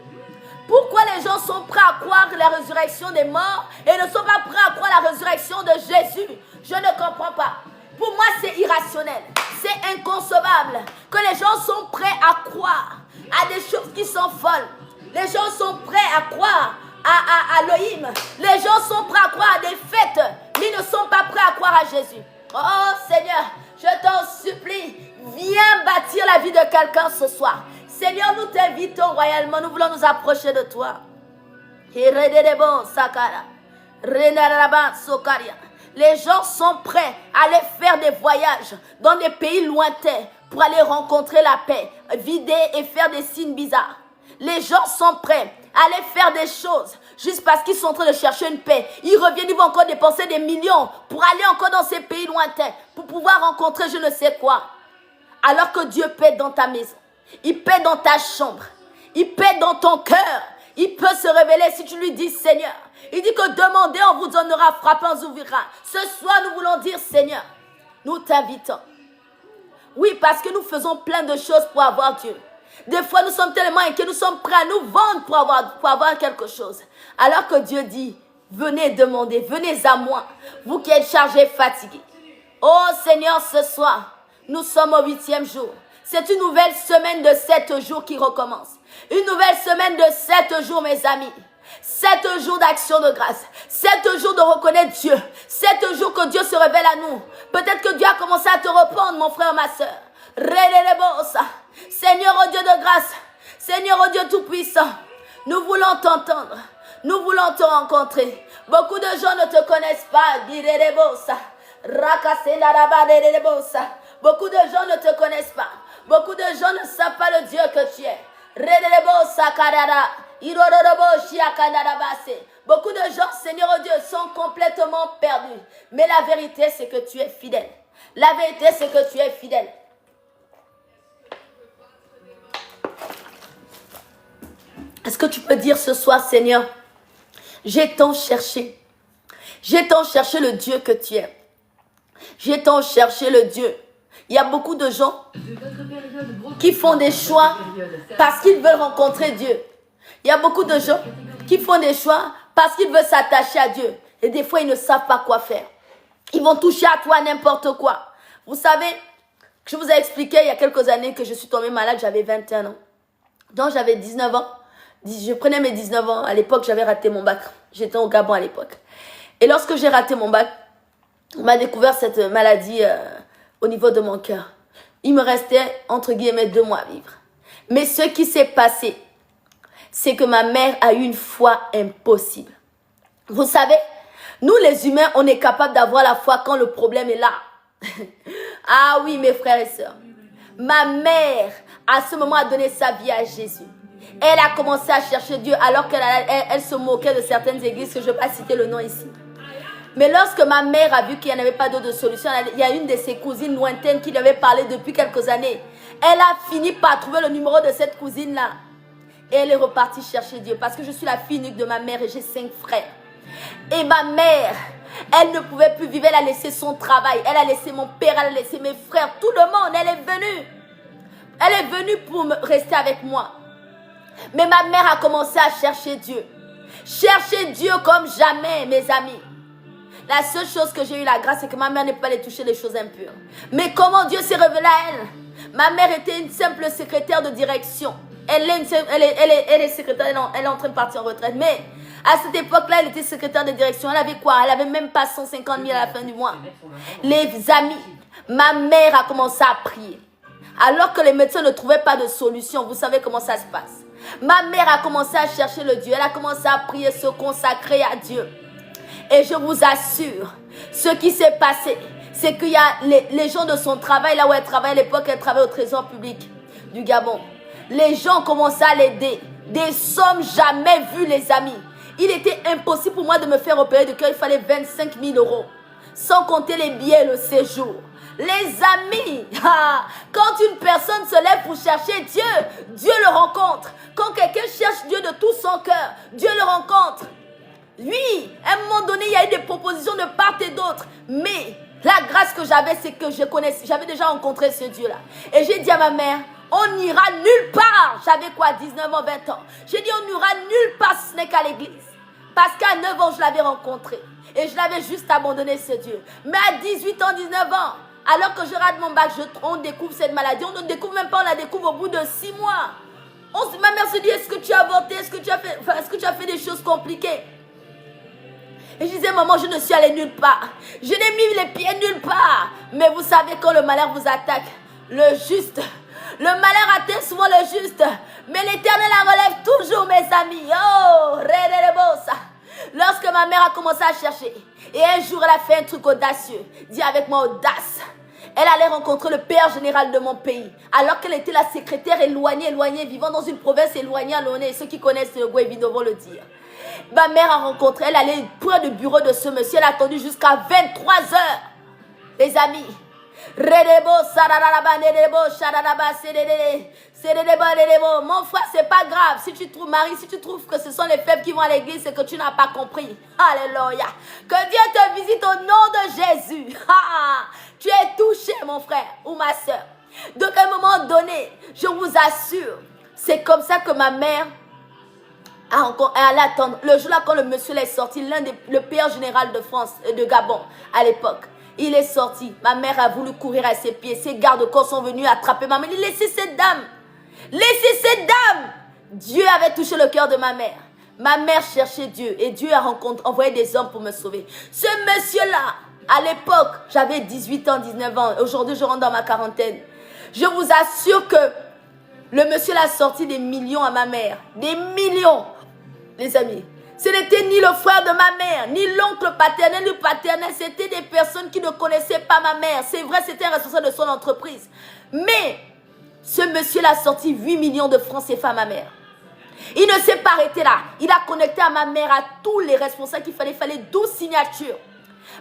Pourquoi les gens sont prêts à croire la résurrection des morts et ne sont pas prêts à croire la résurrection de Jésus? Je ne comprends pas. Pour moi, c'est irrationnel. C'est inconcevable que les gens sont prêts à croire à des choses qui sont folles. Les gens sont prêts à croire à Elohim. Les gens sont prêts à croire à des fêtes, mais ils ne sont pas prêts à croire à Jésus. Oh Seigneur, je t'en supplie, viens bâtir la vie de quelqu'un ce soir. Seigneur, nous t'invitons royalement, nous voulons nous approcher de toi. Les gens sont prêts à aller faire des voyages dans des pays lointains pour aller rencontrer la paix, vider et faire des signes bizarres. Les gens sont prêts à aller faire des choses juste parce qu'ils sont en train de chercher une paix. Ils reviennent, ils vont encore dépenser des millions pour aller encore dans ces pays lointains, pour pouvoir rencontrer je ne sais quoi. Alors que Dieu paie dans ta maison, il paie dans ta chambre, il paie dans ton cœur. Il peut se révéler si tu lui dis Seigneur. Il dit que demandez, on vous donnera, frappez, on vous ouvrira. Ce soir, nous voulons dire Seigneur, nous t'invitons. Oui, parce que nous faisons plein de choses pour avoir Dieu. Des fois, nous sommes tellement inquiets, nous sommes prêts à nous vendre pour avoir quelque chose. Alors que Dieu dit, venez demander, venez à moi, vous qui êtes chargés, fatigués. Oh Seigneur, ce soir, nous sommes au 8e jour. C'est une nouvelle semaine de 7 jours qui recommence. Une nouvelle semaine de 7 jours, mes amis. 7 jours d'action de grâce. 7 jours de reconnaître Dieu. 7 jours que Dieu se révèle à nous. Peut-être que Dieu a commencé à te reprendre, mon frère, ma soeur. Seigneur, oh Dieu de grâce. Seigneur, oh Dieu tout-puissant. Nous voulons t'entendre. Nous voulons te rencontrer. Beaucoup de gens ne te connaissent pas. Beaucoup de gens ne te connaissent pas. Beaucoup de gens ne savent pas le Dieu que tu es. Beaucoup de gens, Seigneur oh Dieu, sont complètement perdus. Mais la vérité, c'est que tu es fidèle. La vérité, c'est que tu es fidèle. Est-ce que tu peux dire ce soir, Seigneur, j'ai tant cherché. J'ai tant cherché le Dieu que tu es. J'ai tant cherché le Dieu. Il y a beaucoup de gens qui font des choix parce qu'ils veulent rencontrer Dieu. Il y a beaucoup de gens qui font des choix parce qu'ils veulent s'attacher à Dieu. Et des fois, ils ne savent pas quoi faire. Ils vont toucher à toi n'importe quoi. Vous savez, je vous ai expliqué il y a quelques années que je suis tombée malade, j'avais 21 ans. Donc, j'avais 19 ans. Je prenais mes 19 ans. À l'époque, j'avais raté mon bac. J'étais au Gabon à l'époque. Et lorsque j'ai raté mon bac, on m'a découvert cette maladie au niveau de mon cœur. Il me restait, entre guillemets, 2 mois à vivre. Mais ce qui s'est passé, c'est que ma mère a eu une foi impossible. Vous savez, nous les humains, on est capable d'avoir la foi quand le problème est là. Ah oui, mes frères et sœurs. Ma mère, à ce moment, a donné sa vie à Jésus. Elle a commencé à chercher Dieu alors qu'elle se moquait de certaines églises, que je ne vais pas citer le nom ici. Mais lorsque ma mère a vu qu'il n'y avait pas d'autre solution, il y a une de ses cousines lointaines qui lui avait parlé depuis quelques années. Elle a fini par trouver le numéro de cette cousine-là. Et elle est repartie chercher Dieu. Parce que je suis la fille unique de ma mère et j'ai 5 frères. Et ma mère, elle ne pouvait plus vivre. Elle a laissé son travail. Elle a laissé mon père, elle a laissé mes frères. Tout le monde, elle est venue. Elle est venue pour rester avec moi. Mais ma mère a commencé à chercher Dieu. Chercher Dieu comme jamais, mes amis. La seule chose que j'ai eu la grâce, c'est que ma mère n'est pas allée toucher les choses impures. Mais comment Dieu s'est révélé à elle? Ma mère était une simple secrétaire de direction. Elle est secrétaire, elle est en train de partir en retraite. Mais à cette époque-là, elle était secrétaire de direction. Elle avait quoi? Elle avait même pas 150 000 à la fin du mois. Les amis, ma mère a commencé à prier. Alors que les médecins ne trouvaient pas de solution, vous savez comment ça se passe. Ma mère a commencé à chercher le Dieu. Elle a commencé à prier, se consacrer à Dieu. Et je vous assure, ce qui s'est passé, c'est qu'il y a les gens de son travail, là où elle travaille à l'époque, elle travaille au Trésor public du Gabon. Les gens commençaient à l'aider. Des sommes jamais vues, les amis. Il était impossible pour moi de me faire opérer de cœur. Il fallait 25 000 €. Sans compter les billets et le séjour. Les amis, quand une personne se lève pour chercher Dieu, Dieu le rencontre. Quand quelqu'un cherche Dieu de tout son cœur, Dieu le rencontre. Oui, à un moment donné, il y a eu des propositions de part et d'autre. Mais la grâce que j'avais, c'est que j'avais déjà rencontré ce Dieu-là. Et j'ai dit à ma mère, on n'ira nulle part. J'avais quoi, 19 ans, 20 ans. J'ai dit, on n'ira nulle part si ce n'est qu'à l'église. Parce qu'à 9 ans, je l'avais rencontré. Et je l'avais juste abandonné, ce Dieu. Mais à 18 ans, 19 ans, alors que je rate mon bac, on découvre cette maladie. On ne découvre même pas, on la découvre au bout de 6 mois. Ma mère se dit, est-ce que tu as avorté? Est-ce que tu as fait des choses compliquées? Et je disais, maman, je ne suis allée nulle part. Je n'ai mis les pieds nulle part. Mais vous savez, quand le malheur vous attaque, le malheur atteint souvent le juste. Mais l'Éternel la relève toujours, mes amis. Oh, lorsque ma mère a commencé à chercher, et un jour elle a fait un truc audacieux, dis avec moi audace. Elle allait rencontrer le père général de mon pays, alors qu'elle était la secrétaire éloignée, vivant dans une province éloignée à l'ONU. Ceux qui connaissent le Gouévi vont le dire. Ma mère a rencontré, elle allait près du bureau de ce monsieur, elle a attendu jusqu'à 23 heures. Les amis, mon frère, c'est pas grave. Si tu trouves, Marie, si tu trouves que ce sont les faibles qui vont à l'église, c'est que tu n'as pas compris. Alléluia. Que Dieu te visite au nom de Jésus. Tu es touché, mon frère ou ma soeur. Donc à un moment donné, je vous assure, c'est comme ça que ma mère elle attend. Le jour-là, quand le monsieur est sorti, le père général de France, de Gabon, à l'époque, il est sorti. Ma mère a voulu courir à ses pieds. Ses gardes-corps sont venus attraper ma mère. Il dit, laissez cette dame. Laissez cette dame. Dieu avait touché le cœur de ma mère. Ma mère cherchait Dieu et Dieu a envoyé des hommes pour me sauver. Ce monsieur-là, à l'époque, j'avais 18 ans, 19 ans. Aujourd'hui, je rentre dans ma quarantaine. Je vous assure que le monsieur a sorti des millions à ma mère. Des millions. Les amis, ce n'était ni le frère de ma mère, ni l'oncle paternel ou paternel. C'était des personnes qui ne connaissaient pas ma mère. C'est vrai, c'était un responsable de son entreprise. Mais ce monsieur a sorti 8 millions de francs CFA à ma mère. Il ne s'est pas arrêté là. Il a connecté à ma mère, à tous les responsables qu'il fallait 12 signatures.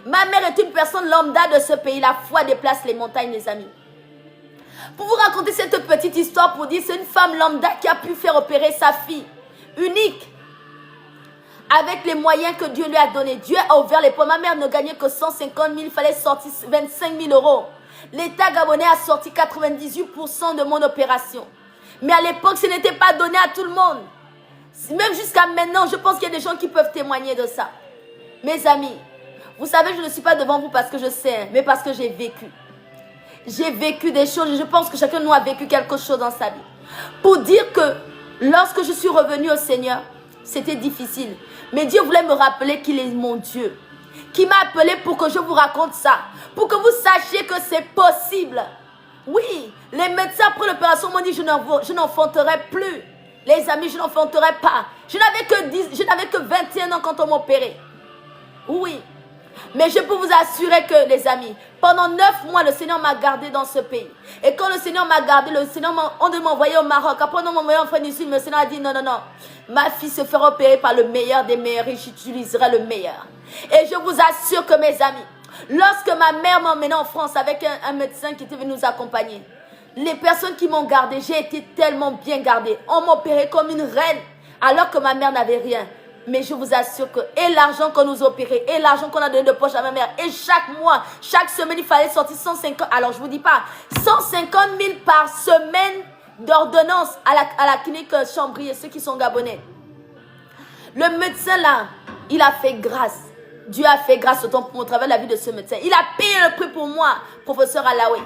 Ma mère est une personne lambda de ce pays. La foi déplace les montagnes, les amis. Pour vous raconter cette petite histoire, pour dire c'est une femme lambda qui a pu faire opérer sa fille. Unique. Avec les moyens que Dieu lui a donnés. Dieu a ouvert les portes. Ma mère ne gagnait que 150 000. Il fallait sortir 25 000 €. L'État gabonais a sorti 98% de mon opération. Mais à l'époque, ce n'était pas donné à tout le monde. Même jusqu'à maintenant, je pense qu'il y a des gens qui peuvent témoigner de ça. Mes amis, vous savez, je ne suis pas devant vous parce que je sais, mais parce que j'ai vécu. J'ai vécu des choses. Je pense que chacun de nous a vécu quelque chose dans sa vie. Pour dire que lorsque je suis revenue au Seigneur, c'était difficile. Mais Dieu voulait me rappeler qu'il est mon Dieu. Qui m'a appelé pour que je vous raconte ça. Pour que vous sachiez que c'est possible. Oui, les médecins après l'opération m'ont dit je n'enfanterai plus. Les amis, je n'enfanterai pas. Je n'avais que 21 ans quand on m'opérait. Oui. Mais je peux vous assurer que, les amis, pendant 9 mois, le Seigneur m'a gardé dans ce pays. Et quand le Seigneur m'a gardé, on devait m'envoyer au Maroc. Après, on m'a envoyé en France du Sud. Le Seigneur a dit non. Ma fille se fera opérer par le meilleur des meilleurs et j'utiliserai le meilleur. Et je vous assure que, mes amis, lorsque ma mère m'emmenait en France avec un médecin qui était venu nous accompagner, les personnes qui m'ont gardée, j'ai été tellement bien gardée. On m'opérait comme une reine, alors que ma mère n'avait rien. Mais je vous assure que, et l'argent qu'on nous opérait, et l'argent qu'on a donné de poche à ma mère, et chaque mois, chaque semaine, il fallait sortir 150, alors je vous dis pas, 150 000 par semaine d'ordonnance à la clinique Chambrier, ceux qui sont gabonais. Le médecin là, il a fait grâce. Dieu a fait grâce au travers de la vie de ce médecin. Il a payé le prix pour moi, professeur Alaoué.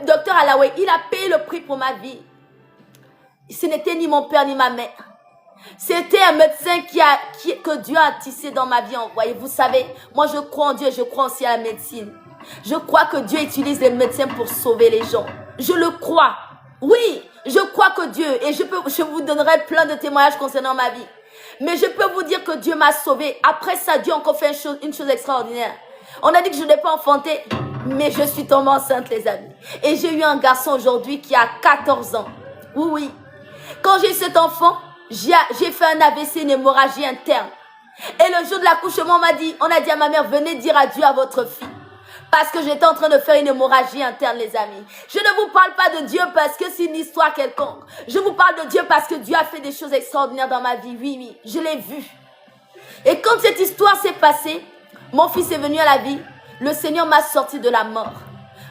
Docteur Alaoué, il a payé le prix pour ma vie. Ce n'était ni mon père ni ma mère. C'était un médecin que Dieu a tissé dans ma vie, envoyé. Vous savez, moi je crois en Dieu et je crois aussi à la médecine. Je crois que Dieu utilise les médecins pour sauver les gens. Je le crois. Oui, je crois que Dieu, et je vous donnerai plein de témoignages concernant ma vie. Mais je peux vous dire que Dieu m'a sauvé. Après ça, Dieu a encore fait une chose extraordinaire. On a dit que je n'ai pas enfanté, mais je suis tombée enceinte, les amis. Et j'ai eu un garçon aujourd'hui qui a 14 ans. Oui, oui. Quand j'ai eu cet enfant, j'ai fait un AVC, une hémorragie interne. Et le jour de l'accouchement, on a dit à ma mère, venez dire adieu à votre fille. Parce que j'étais en train de faire une hémorragie interne, les amis. Je ne vous parle pas de Dieu parce que c'est une histoire quelconque. Je vous parle de Dieu parce que Dieu a fait des choses extraordinaires dans ma vie. Oui, oui, je l'ai vu. Et quand cette histoire s'est passée, mon fils est venu à la vie. Le Seigneur m'a sorti de la mort.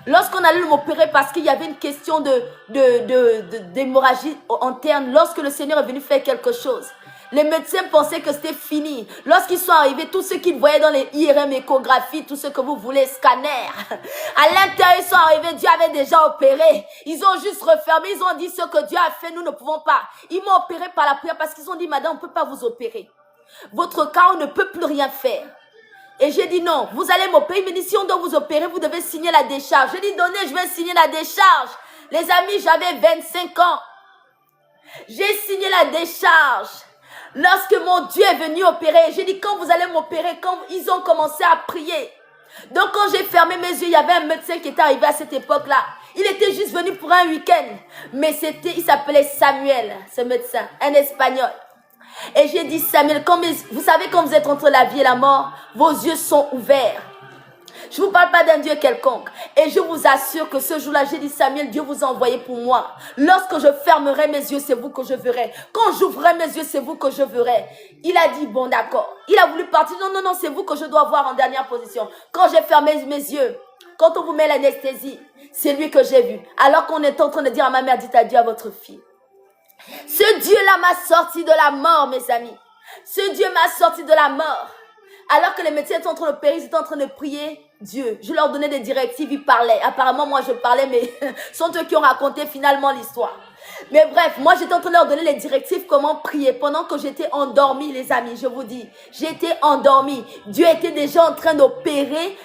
Lorsqu'on allait m'opérer parce qu'il y avait une question d'hémorragie interne, lorsque le Seigneur est venu faire quelque chose, les médecins pensaient que c'était fini. Lorsqu'ils sont arrivés, tout ce qu'ils voyaient dans les IRM, échographies, tout ce que vous voulez, scanner, à l'intérieur, ils sont arrivés, Dieu avait déjà opéré. Ils ont juste refermé, ils ont dit ce que Dieu a fait, nous ne pouvons pas. Ils m'ont opéré par la prière parce qu'ils ont dit, madame, on ne peut pas vous opérer. Votre cas, on ne peut plus rien faire. Et j'ai dit non, vous allez m'opérer. Il me dit, si on doit vous opérer, vous devez signer la décharge. J'ai dit, donnez, je vais signer la décharge. Les amis, j'avais 25 ans. J'ai signé la décharge. Lorsque mon Dieu est venu opérer, j'ai dit, quand vous allez m'opérer, quand ils ont commencé à prier. Donc quand j'ai fermé mes yeux, il y avait un médecin qui était arrivé à cette époque-là. Il était juste venu pour un week-end. Mais il s'appelait Samuel, ce médecin, un Espagnol. Et j'ai dit, Samuel, vous savez quand vous êtes entre la vie et la mort, vos yeux sont ouverts. Je ne vous parle pas d'un Dieu quelconque. Et je vous assure que ce jour-là, j'ai dit, Samuel, Dieu vous a envoyé pour moi. Lorsque je fermerai mes yeux, c'est vous que je verrai. Quand j'ouvrirai mes yeux, c'est vous que je verrai. Il a dit, bon, d'accord. Il a voulu partir. Non, non, non, c'est vous que je dois voir en dernière position. Quand j'ai fermé mes yeux, quand on vous met l'anesthésie, c'est lui que j'ai vu. Alors qu'on est en train de dire à ma mère, dites adieu à votre fille. Ce Dieu-là m'a sorti de la mort, mes amis. Ce Dieu m'a sorti de la mort. Alors que les médecins étaient en train de périr, ils étaient en train de prier Dieu. Je leur donnais des directives, ils parlaient. Apparemment, moi, je parlais, mais sont eux qui ont raconté finalement l'histoire. Mais bref, moi, j'étais en train de leur donner les directives, comment prier. Pendant que j'étais endormie, les amis, je vous dis, j'étais endormie. Dieu était déjà en train d'opérer.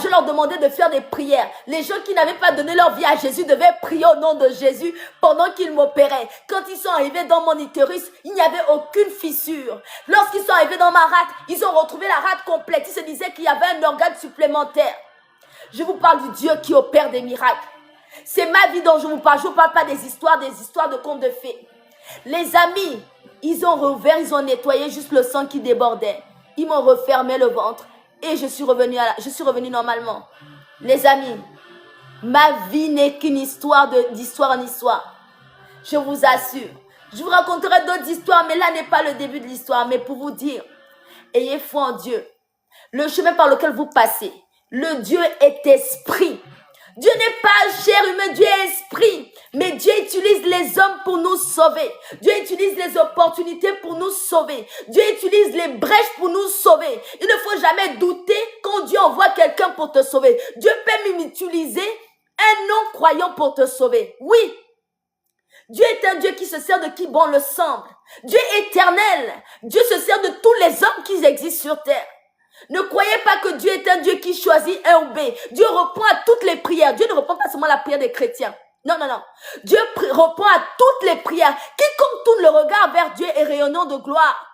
Je leur demandais de faire des prières. Les gens qui n'avaient pas donné leur vie à Jésus devaient prier au nom de Jésus pendant qu'ils m'opéraient. Quand ils sont arrivés dans mon utérus, il n'y avait aucune fissure. Lorsqu'ils sont arrivés dans ma rate, ils ont retrouvé la rate complète. Ils se disaient qu'il y avait un organe supplémentaire. Je vous parle du Dieu qui opère des miracles. C'est ma vie dont je vous parle. Je ne vous parle pas des histoires de contes de fées. Les amis, ils ont rouvert, ils ont nettoyé juste le sang qui débordait. Ils m'ont refermé le ventre. Et je suis revenue normalement. Les amis, ma vie n'est qu'une histoire d'histoire en histoire. Je vous assure. Je vous raconterai d'autres histoires, mais là n'est pas le début de l'histoire. Mais pour vous dire, ayez foi en Dieu. Le chemin par lequel vous passez, le Dieu est esprit. Dieu n'est pas chair humaine, Dieu est esprit. Mais Dieu utilise les hommes pour nous sauver. Dieu utilise les opportunités pour nous sauver. Dieu utilise les brèches pour nous sauver. Il ne faut jamais douter quand Dieu envoie quelqu'un pour te sauver. Dieu peut même utiliser un non-croyant pour te sauver. Oui. Dieu est un Dieu qui se sert de qui bon le semble. Dieu est éternel. Dieu se sert de tous les hommes qui existent sur terre. Ne croyez pas que Dieu est un Dieu qui choisit un ou B. Dieu répond à toutes les prières. Dieu ne répond pas seulement à la prière des chrétiens. Non, non, non. Dieu répond à toutes les prières. Quiconque tourne le regard vers Dieu est rayonnant de gloire.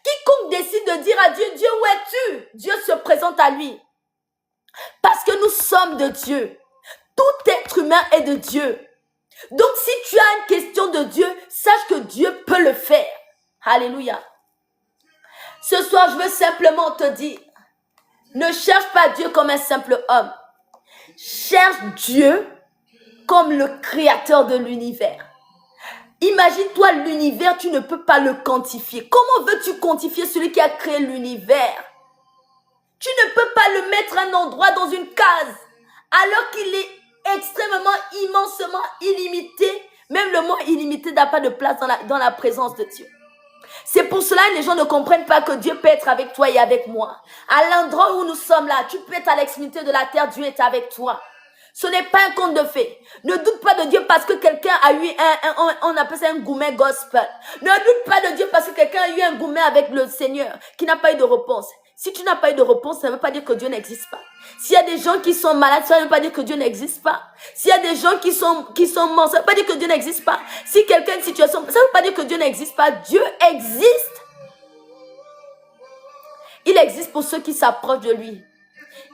Quiconque décide de dire à Dieu, Dieu, où es-tu? Dieu se présente à lui. Parce que nous sommes de Dieu. Tout être humain est de Dieu. Donc si tu as une question de Dieu, sache que Dieu peut le faire. Alléluia. Ce soir, je veux simplement te dire, ne cherche pas Dieu comme un simple homme. Cherche Dieu comme le créateur de l'univers. Imagine-toi l'univers, tu ne peux pas le quantifier. Comment veux-tu quantifier celui qui a créé l'univers? Tu ne peux pas le mettre à un endroit dans une case, alors qu'il est extrêmement, immensement illimité. Même le mot illimité n'a pas de place dans la présence de Dieu. C'est pour cela que les gens ne comprennent pas que Dieu peut être avec toi et avec moi. À l'endroit où nous sommes là, tu peux être à l'extrémité de la terre, Dieu est avec toi. Ce n'est pas un conte de fées. Ne doute pas de Dieu parce que quelqu'un a eu on appelle ça un gourmet gospel. Ne doute pas de Dieu parce que quelqu'un a eu un gourmet avec le Seigneur qui n'a pas eu de réponse. Si tu n'as pas eu de réponse, ça ne veut pas dire que Dieu n'existe pas. S'il y a des gens qui sont malades, ça ne veut pas dire que Dieu n'existe pas. S'il y a des gens qui sont morts, ça ne veut pas dire que Dieu n'existe pas. Si quelqu'un a une situation, ça ne veut pas dire que Dieu n'existe pas. Dieu existe. Il existe pour ceux qui s'approchent de lui.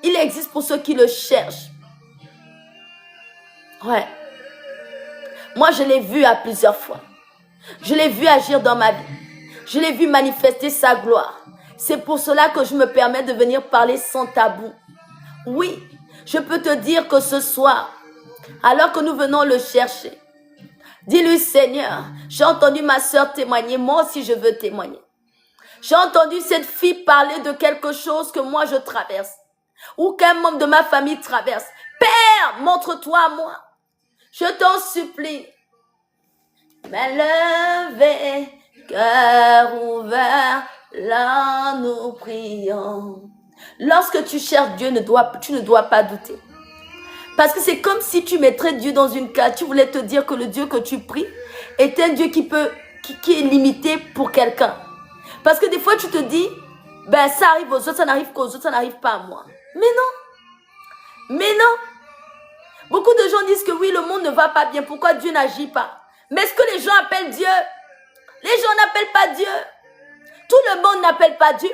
Il existe pour ceux qui le cherchent. Ouais. Moi, je l'ai vu à plusieurs fois. Je l'ai vu agir dans ma vie. Je l'ai vu manifester sa gloire. C'est pour cela que je me permets de venir parler sans tabou. Oui, je peux te dire que ce soir, alors que nous venons le chercher, dis-lui, Seigneur, j'ai entendu ma soeur témoigner, moi aussi je veux témoigner. J'ai entendu cette fille parler de quelque chose que moi je traverse, ou qu'un membre de ma famille traverse. Père, montre-toi à moi. Je t'en supplie. Main levée, cœur ouvert, là nous prions. Lorsque tu cherches Dieu, tu ne dois pas douter. Parce que c'est comme si tu mettrais Dieu dans une case. Tu voulais te dire que le Dieu que tu pries est un Dieu qui est limité pour quelqu'un. Parce que des fois tu te dis, ben ça arrive aux autres, ça n'arrive qu'aux autres, ça n'arrive pas à moi. Mais non. Mais non. Beaucoup de gens disent que oui, le monde ne va pas bien. Pourquoi Dieu n'agit pas? Mais est-ce que les gens appellent Dieu? Les gens n'appellent pas Dieu. Tout le monde n'appelle pas Dieu.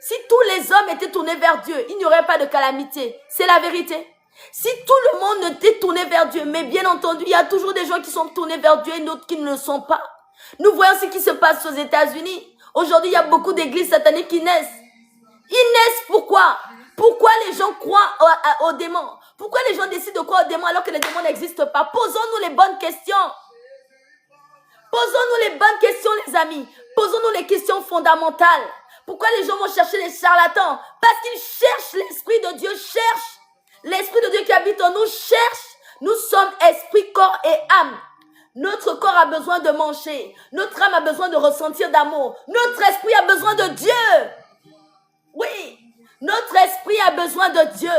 Si tous les hommes étaient tournés vers Dieu, il n'y aurait pas de calamité. C'est la vérité. Si tout le monde était tourné vers Dieu, mais bien entendu, il y a toujours des gens qui sont tournés vers Dieu et d'autres qui ne le sont pas. Nous voyons ce qui se passe aux États-Unis. Aujourd'hui, il y a beaucoup d'églises sataniques qui naissent. Ils naissent pourquoi? Pourquoi les gens croient aux démons? Pourquoi les gens décident de croire aux démons alors que les démons n'existent pas? Posons-nous les bonnes questions. Posons-nous les bonnes questions, les amis. Posons-nous les questions fondamentales. Pourquoi les gens vont chercher les charlatans? Parce qu'ils cherchent l'Esprit de Dieu, cherchent. L'Esprit de Dieu qui habite en nous cherche. Nous sommes esprit, corps et âme. Notre corps a besoin de manger. Notre âme a besoin de ressentir d'amour. Notre esprit a besoin de Dieu. Oui, notre esprit a besoin de Dieu.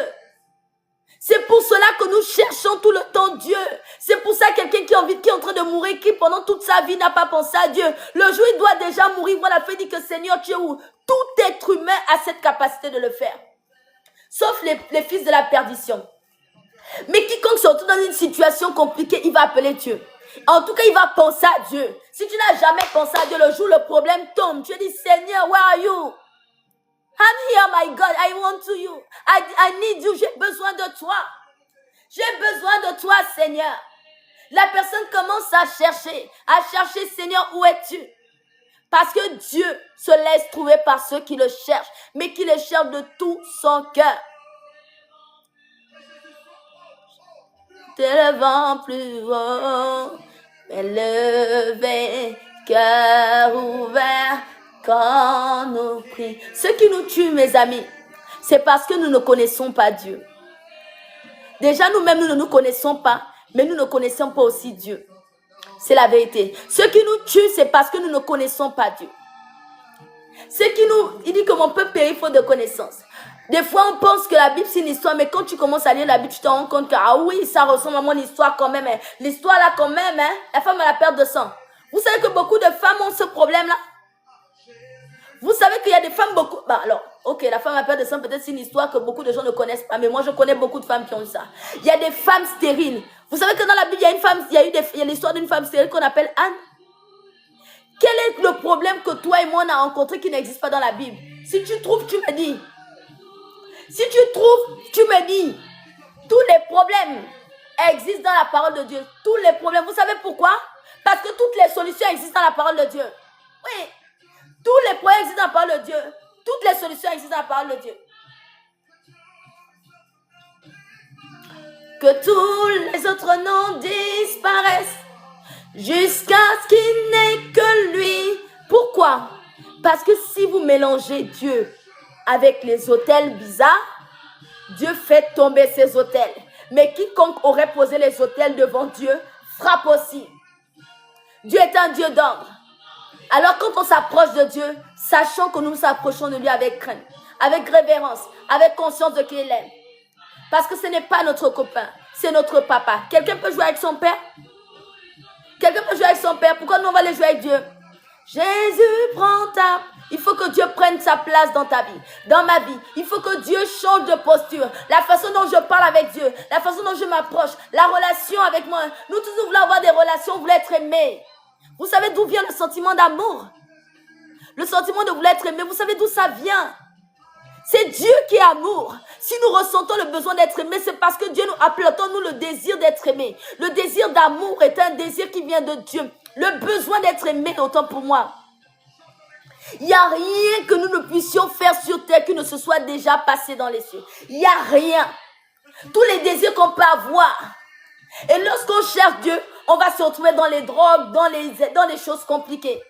C'est pour cela que nous cherchons tout le temps Dieu. C'est pour ça que quelqu'un qui est en train de mourir, qui pendant toute sa vie n'a pas pensé à Dieu, le jour il doit déjà mourir, voilà, fait dit que Seigneur, tu es où? Tout être humain a cette capacité de le faire. Sauf les fils de la perdition. Mais quiconque se retrouve dans une situation compliquée, il va appeler Dieu. En tout cas, il va penser à Dieu. Si tu n'as jamais pensé à Dieu, le jour où le problème tombe, tu dis, Seigneur, where are you? I'm here, my God, I want to you. I need you, j'ai besoin de toi. J'ai besoin de toi, Seigneur. La personne commence à chercher, Seigneur, où es-tu? Parce que Dieu se laisse trouver par ceux qui le cherchent, mais qui le cherchent de tout son cœur. T'élevant plus haut, mais levé, cœur ouvert, quand nous prions. Ce qui nous tue, mes amis, c'est parce que nous ne connaissons pas Dieu. Déjà, nous-mêmes, nous ne nous connaissons pas, mais nous ne connaissons pas aussi Dieu. C'est la vérité. Ce qui nous tue, c'est parce que nous ne connaissons pas Dieu. Il dit que mon peuple périt faute de connaissance. Des fois, on pense que la Bible, c'est une histoire, mais quand tu commences à lire la Bible, tu te rends compte que, ah oui, ça ressemble à mon histoire quand même. Hein. L'histoire là, quand même, hein, la femme a la perte de sang. Vous savez que beaucoup de femmes ont ce problème-là? Vous savez qu'il y a des femmes beaucoup... Bah alors, ok, la femme à perte de sang, peut-être c'est une histoire que beaucoup de gens ne connaissent pas, mais moi, je connais beaucoup de femmes qui ont ça. Il y a des femmes stériles. Vous savez que dans la Bible, il y a une femme, il y a l'histoire d'une femme stérile qu'on appelle Anne. Quel est le problème que toi et moi on a rencontré qui n'existe pas dans la Bible? Si tu trouves, tu me dis. Si tu trouves, tu me dis. Tous les problèmes existent dans la parole de Dieu. Tous les problèmes. Vous savez pourquoi? Parce que toutes les solutions existent dans la parole de Dieu. Oui. Tous les problèmes existent dans la parole de Dieu. Toutes les solutions existent dans la parole de Dieu. Que tous les autres noms disparaissent. jusqu'à ce qu'il n'ait que lui. Pourquoi? Parce que si vous mélangez Dieu avec les autels bizarres, Dieu fait tomber ces autels. Mais quiconque aurait posé les autels devant Dieu frappe aussi. Dieu est un Dieu d'ordre. Alors quand on s'approche de Dieu, sachant que nous nous approchons de lui avec crainte, avec révérence, avec conscience de qui il est. Parce que ce n'est pas notre copain, c'est notre papa. Quelqu'un peut jouer avec son père? Quelqu'un peut jouer avec son père? Pourquoi nous on va aller jouer avec Dieu? Jésus, prends ta... Il faut que Dieu prenne sa place dans ta vie, dans ma vie. Il faut que Dieu change de posture. La façon dont je parle avec Dieu, la façon dont je m'approche, la relation avec moi. Nous tous nous voulons avoir des relations, vous voulez être aimés. Vous savez d'où vient le sentiment d'amour? Le sentiment de vouloir être aimé, vous savez d'où ça vient? C'est Dieu qui est amour. Si nous ressentons le besoin d'être aimé, c'est parce que Dieu nous appelle, nous le désir d'être aimé. Le désir d'amour est un désir qui vient de Dieu. Le besoin d'être aimé, autant pour moi. Il n'y a rien que nous ne puissions faire sur terre qui ne se soit déjà passé dans les cieux. Il n'y a rien. Tous les désirs qu'on peut avoir. Et lorsqu'on cherche Dieu, on va se retrouver dans les drogues, dans les choses compliquées.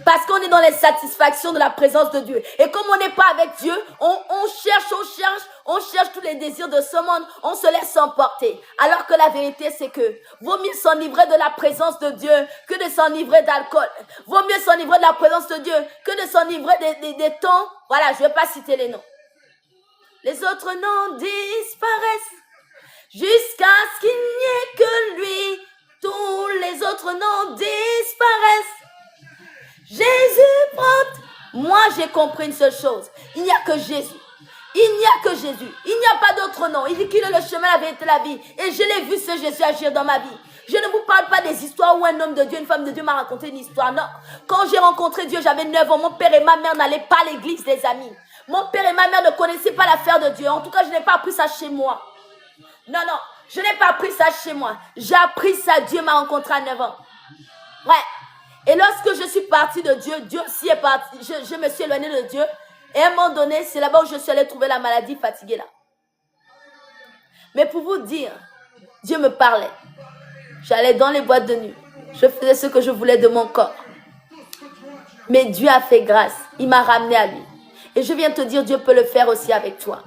Parce qu'on est dans les satisfactions de la présence de Dieu. Et comme on n'est pas avec Dieu, on cherche tous les désirs de ce monde. On se laisse emporter. Alors que la vérité, c'est que vaut mieux s'enivrer de la présence de Dieu que de s'enivrer d'alcool. Vaut mieux s'enivrer de la présence de Dieu que de s'enivrer des temps. Voilà, je ne vais pas citer les noms. Les autres noms disparaissent jusqu'à ce qu'il n'y ait que lui. Tous les autres noms disparaissent. Jésus prend. Moi, j'ai compris une seule chose. Il n'y a que Jésus. Il n'y a que Jésus. Il n'y a pas d'autre nom. Il dit qu'il est le chemin, la vérité, la vie. Et je l'ai vu ce Jésus agir dans ma vie. Je ne vous parle pas des histoires où un homme de Dieu, une femme de Dieu m'a raconté une histoire. Non. Quand j'ai rencontré Dieu, j'avais 9 ans. Mon père et ma mère n'allaient pas à l'église, les amis. Mon père et ma mère ne connaissaient pas l'affaire de Dieu. En tout cas, je n'ai pas appris ça chez moi. Non, non. Je n'ai pas appris ça chez moi. J'ai appris ça. Dieu m'a rencontré à 9 ans. Ouais. Et lorsque je suis partie de Dieu, Dieu aussi est parti. Je me suis éloignée de Dieu. Et à un moment donné, c'est là-bas où je suis allée trouver la maladie, fatiguée là. Mais pour vous dire, Dieu me parlait. J'allais dans les boîtes de nuit. Je faisais ce que je voulais de mon corps. Mais Dieu a fait grâce. Il m'a ramené à lui. Et je viens te dire, Dieu peut le faire aussi avec toi.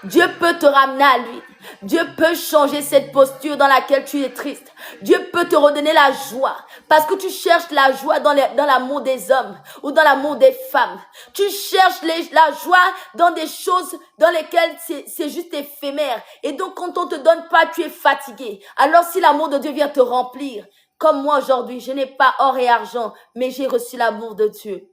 Dieu peut te ramener à lui. Dieu peut changer cette posture dans laquelle tu es triste. Dieu peut te redonner la joie. Parce que tu cherches la joie dans l'amour des hommes ou dans l'amour des femmes. Tu cherches la joie dans des choses dans lesquelles c'est juste éphémère. Et donc quand on ne te donne pas, tu es fatigué. Alors si l'amour de Dieu vient te remplir, comme moi aujourd'hui, je n'ai pas or et argent, mais j'ai reçu l'amour de Dieu.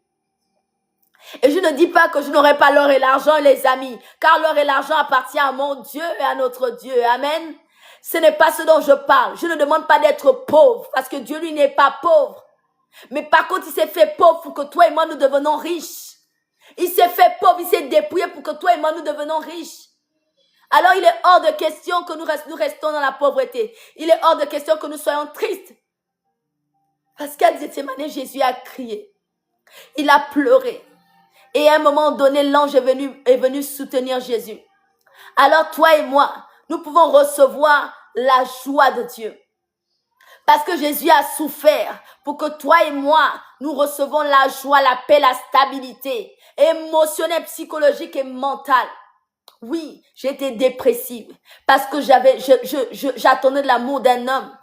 Et je ne dis pas que je n'aurai pas l'or et l'argent, les amis, car l'or et l'argent appartient à mon Dieu et à notre Dieu. Amen. Ce n'est pas ce dont je parle. Je ne demande pas d'être pauvre, parce que Dieu, lui, n'est pas pauvre. Mais par contre, il s'est fait pauvre pour que toi et moi, nous devenons riches. Il s'est fait pauvre, il s'est dépouillé pour que toi et moi, nous devenons riches. Alors, il est hors de question que nous restons dans la pauvreté. Il est hors de question que nous soyons tristes. Parce qu'à Gethsémani, Jésus a crié. Il a pleuré. Et à un moment donné, l'ange est venu soutenir Jésus. Alors toi et moi, nous pouvons recevoir la joie de Dieu. Parce que Jésus a souffert pour que toi et moi, nous recevons la joie, la paix, la stabilité émotionnelle, psychologique et mentale. Oui, j'étais dépressive parce que j'attendais de l'amour d'un homme.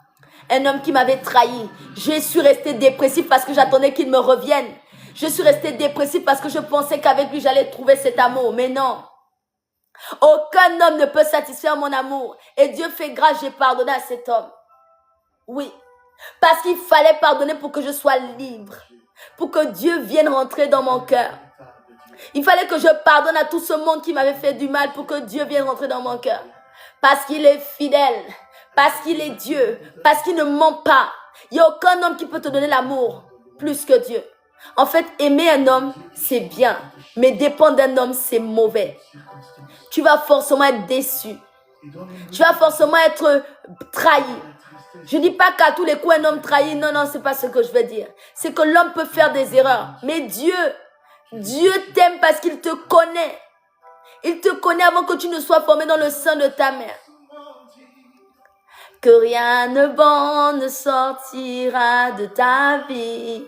Un homme qui m'avait trahi. Je suis restée dépressive parce que j'attendais qu'il me revienne. Je suis restée dépressive parce que je pensais qu'avec lui, j'allais trouver cet amour. Mais non. Aucun homme ne peut satisfaire mon amour. Et Dieu fait grâce, j'ai pardonné à cet homme. Oui. Parce qu'il fallait pardonner pour que je sois libre. Pour que Dieu vienne rentrer dans mon cœur. Il fallait que je pardonne à tout ce monde qui m'avait fait du mal pour que Dieu vienne rentrer dans mon cœur. Parce qu'il est fidèle. Parce qu'il est Dieu. Parce qu'il ne ment pas. Il n'y a aucun homme qui peut te donner l'amour plus que Dieu. En fait, aimer un homme, c'est bien. Mais dépendre d'un homme, c'est mauvais. Tu vas forcément être déçu. Tu vas forcément être trahi. Je ne dis pas qu'à tous les coups, un homme trahit. Non, non, ce n'est pas ce que je veux dire. C'est que l'homme peut faire des erreurs. Mais Dieu t'aime parce qu'il te connaît. Il te connaît avant que tu ne sois formé dans le sein de ta mère. que rien de bon ne sortira de ta vie.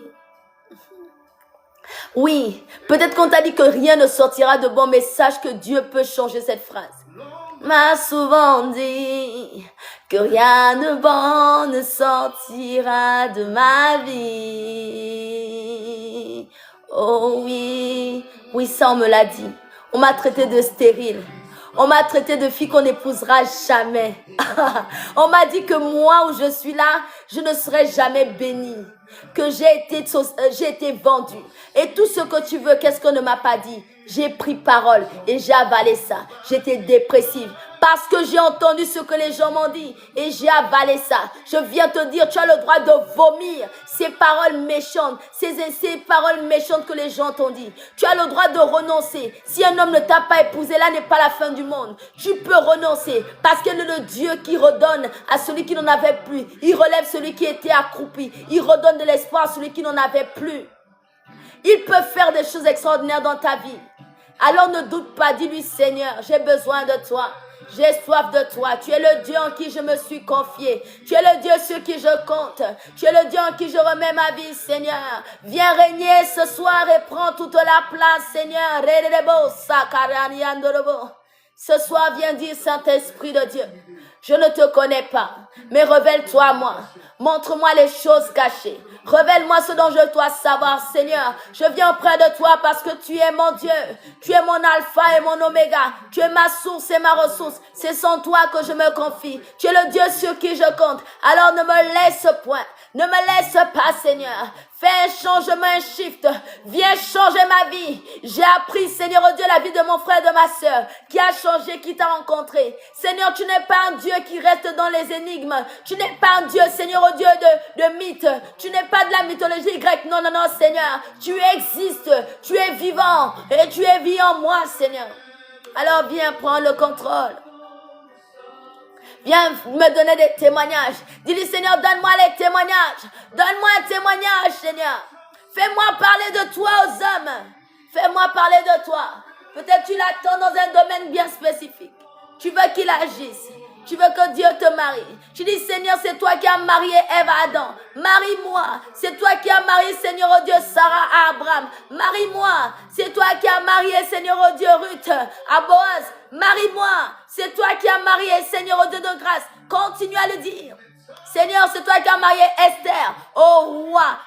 Oui, peut-être qu'on t'a dit que rien ne sortira de bon, mais sache que Dieu peut changer cette phrase. M'a souvent dit que rien de bon ne sortira de ma vie. Oh oui, oui, ça on me l'a dit. On m'a traité de stérile. On m'a traité de fille qu'on n'épousera jamais. On m'a dit que moi où je suis là, je ne serai jamais bénie. Que j'ai été vendue. Et tout ce que tu veux, qu'est-ce qu'on ne m'a pas dit? J'ai pris parole et j'ai avalé ça. J'étais dépressive parce que j'ai entendu ce que les gens m'ont dit et j'ai avalé ça. Je viens te dire, tu as le droit de vomir ces paroles méchantes, ces paroles méchantes que les gens t'ont dit. Tu as le droit de renoncer. Si un homme ne t'a pas épousé, là n'est pas la fin du monde. Tu peux renoncer parce qu'il est le Dieu qui redonne à celui qui n'en avait plus. Il relève celui qui était accroupi. Il redonne de l'espoir à celui qui n'en avait plus. Il peut faire des choses extraordinaires dans ta vie. Alors ne doute pas, dis-lui Seigneur, j'ai besoin de toi. J'ai soif de toi. Tu es le Dieu en qui je me suis confié. Tu es le Dieu sur qui je compte. Tu es le Dieu en qui je remets ma vie, Seigneur. Viens régner ce soir et prends toute la place, Seigneur. Ce soir, viens dire, Saint-Esprit de Dieu, je ne te connais pas, mais révèle-toi à moi. Montre-moi les choses cachées. Révèle-moi ce dont je dois savoir, Seigneur. Je viens auprès de toi parce que tu es mon Dieu. Tu es mon alpha et mon oméga. Tu es ma source et ma ressource. C'est sans toi que je me confie. Tu es le Dieu sur qui je compte. Alors ne me laisse point. Ne me laisse pas, Seigneur. Fais un changement, un shift. Viens changer ma vie. J'ai appris, Seigneur Dieu, la vie de mon frère et de ma soeur qui a changé, qui t'a rencontré. Seigneur, tu n'es pas un Dieu qui reste dans les énigmes. Tu n'es pas un Dieu, Seigneur Dieu, de mythe. Tu n'es pas de la mythologie grecque. Non, non, non, Seigneur. Tu existes. Tu es vivant. Et tu es vie en moi, Seigneur. Alors viens prendre le contrôle. Viens me donner des témoignages. Dis-lui, Seigneur, donne-moi les témoignages. Donne-moi un témoignage, Seigneur. Fais-moi parler de toi aux hommes. Fais-moi parler de toi. Peut-être tu l'attends dans un domaine bien spécifique. Tu veux qu'il agisse. Tu veux que Dieu te marie. Tu dis, Seigneur, c'est toi qui as marié Ève à Adam. Marie-moi. C'est toi qui as marié, Seigneur oh Dieu, Sarah à Abraham. Marie-moi. C'est toi qui as marié, Seigneur oh Dieu, Ruth à Boaz. Marie-moi. C'est toi qui as marié, Seigneur oh Dieu de grâce. Continue à le dire. Seigneur, c'est toi qui as marié Esther au roi.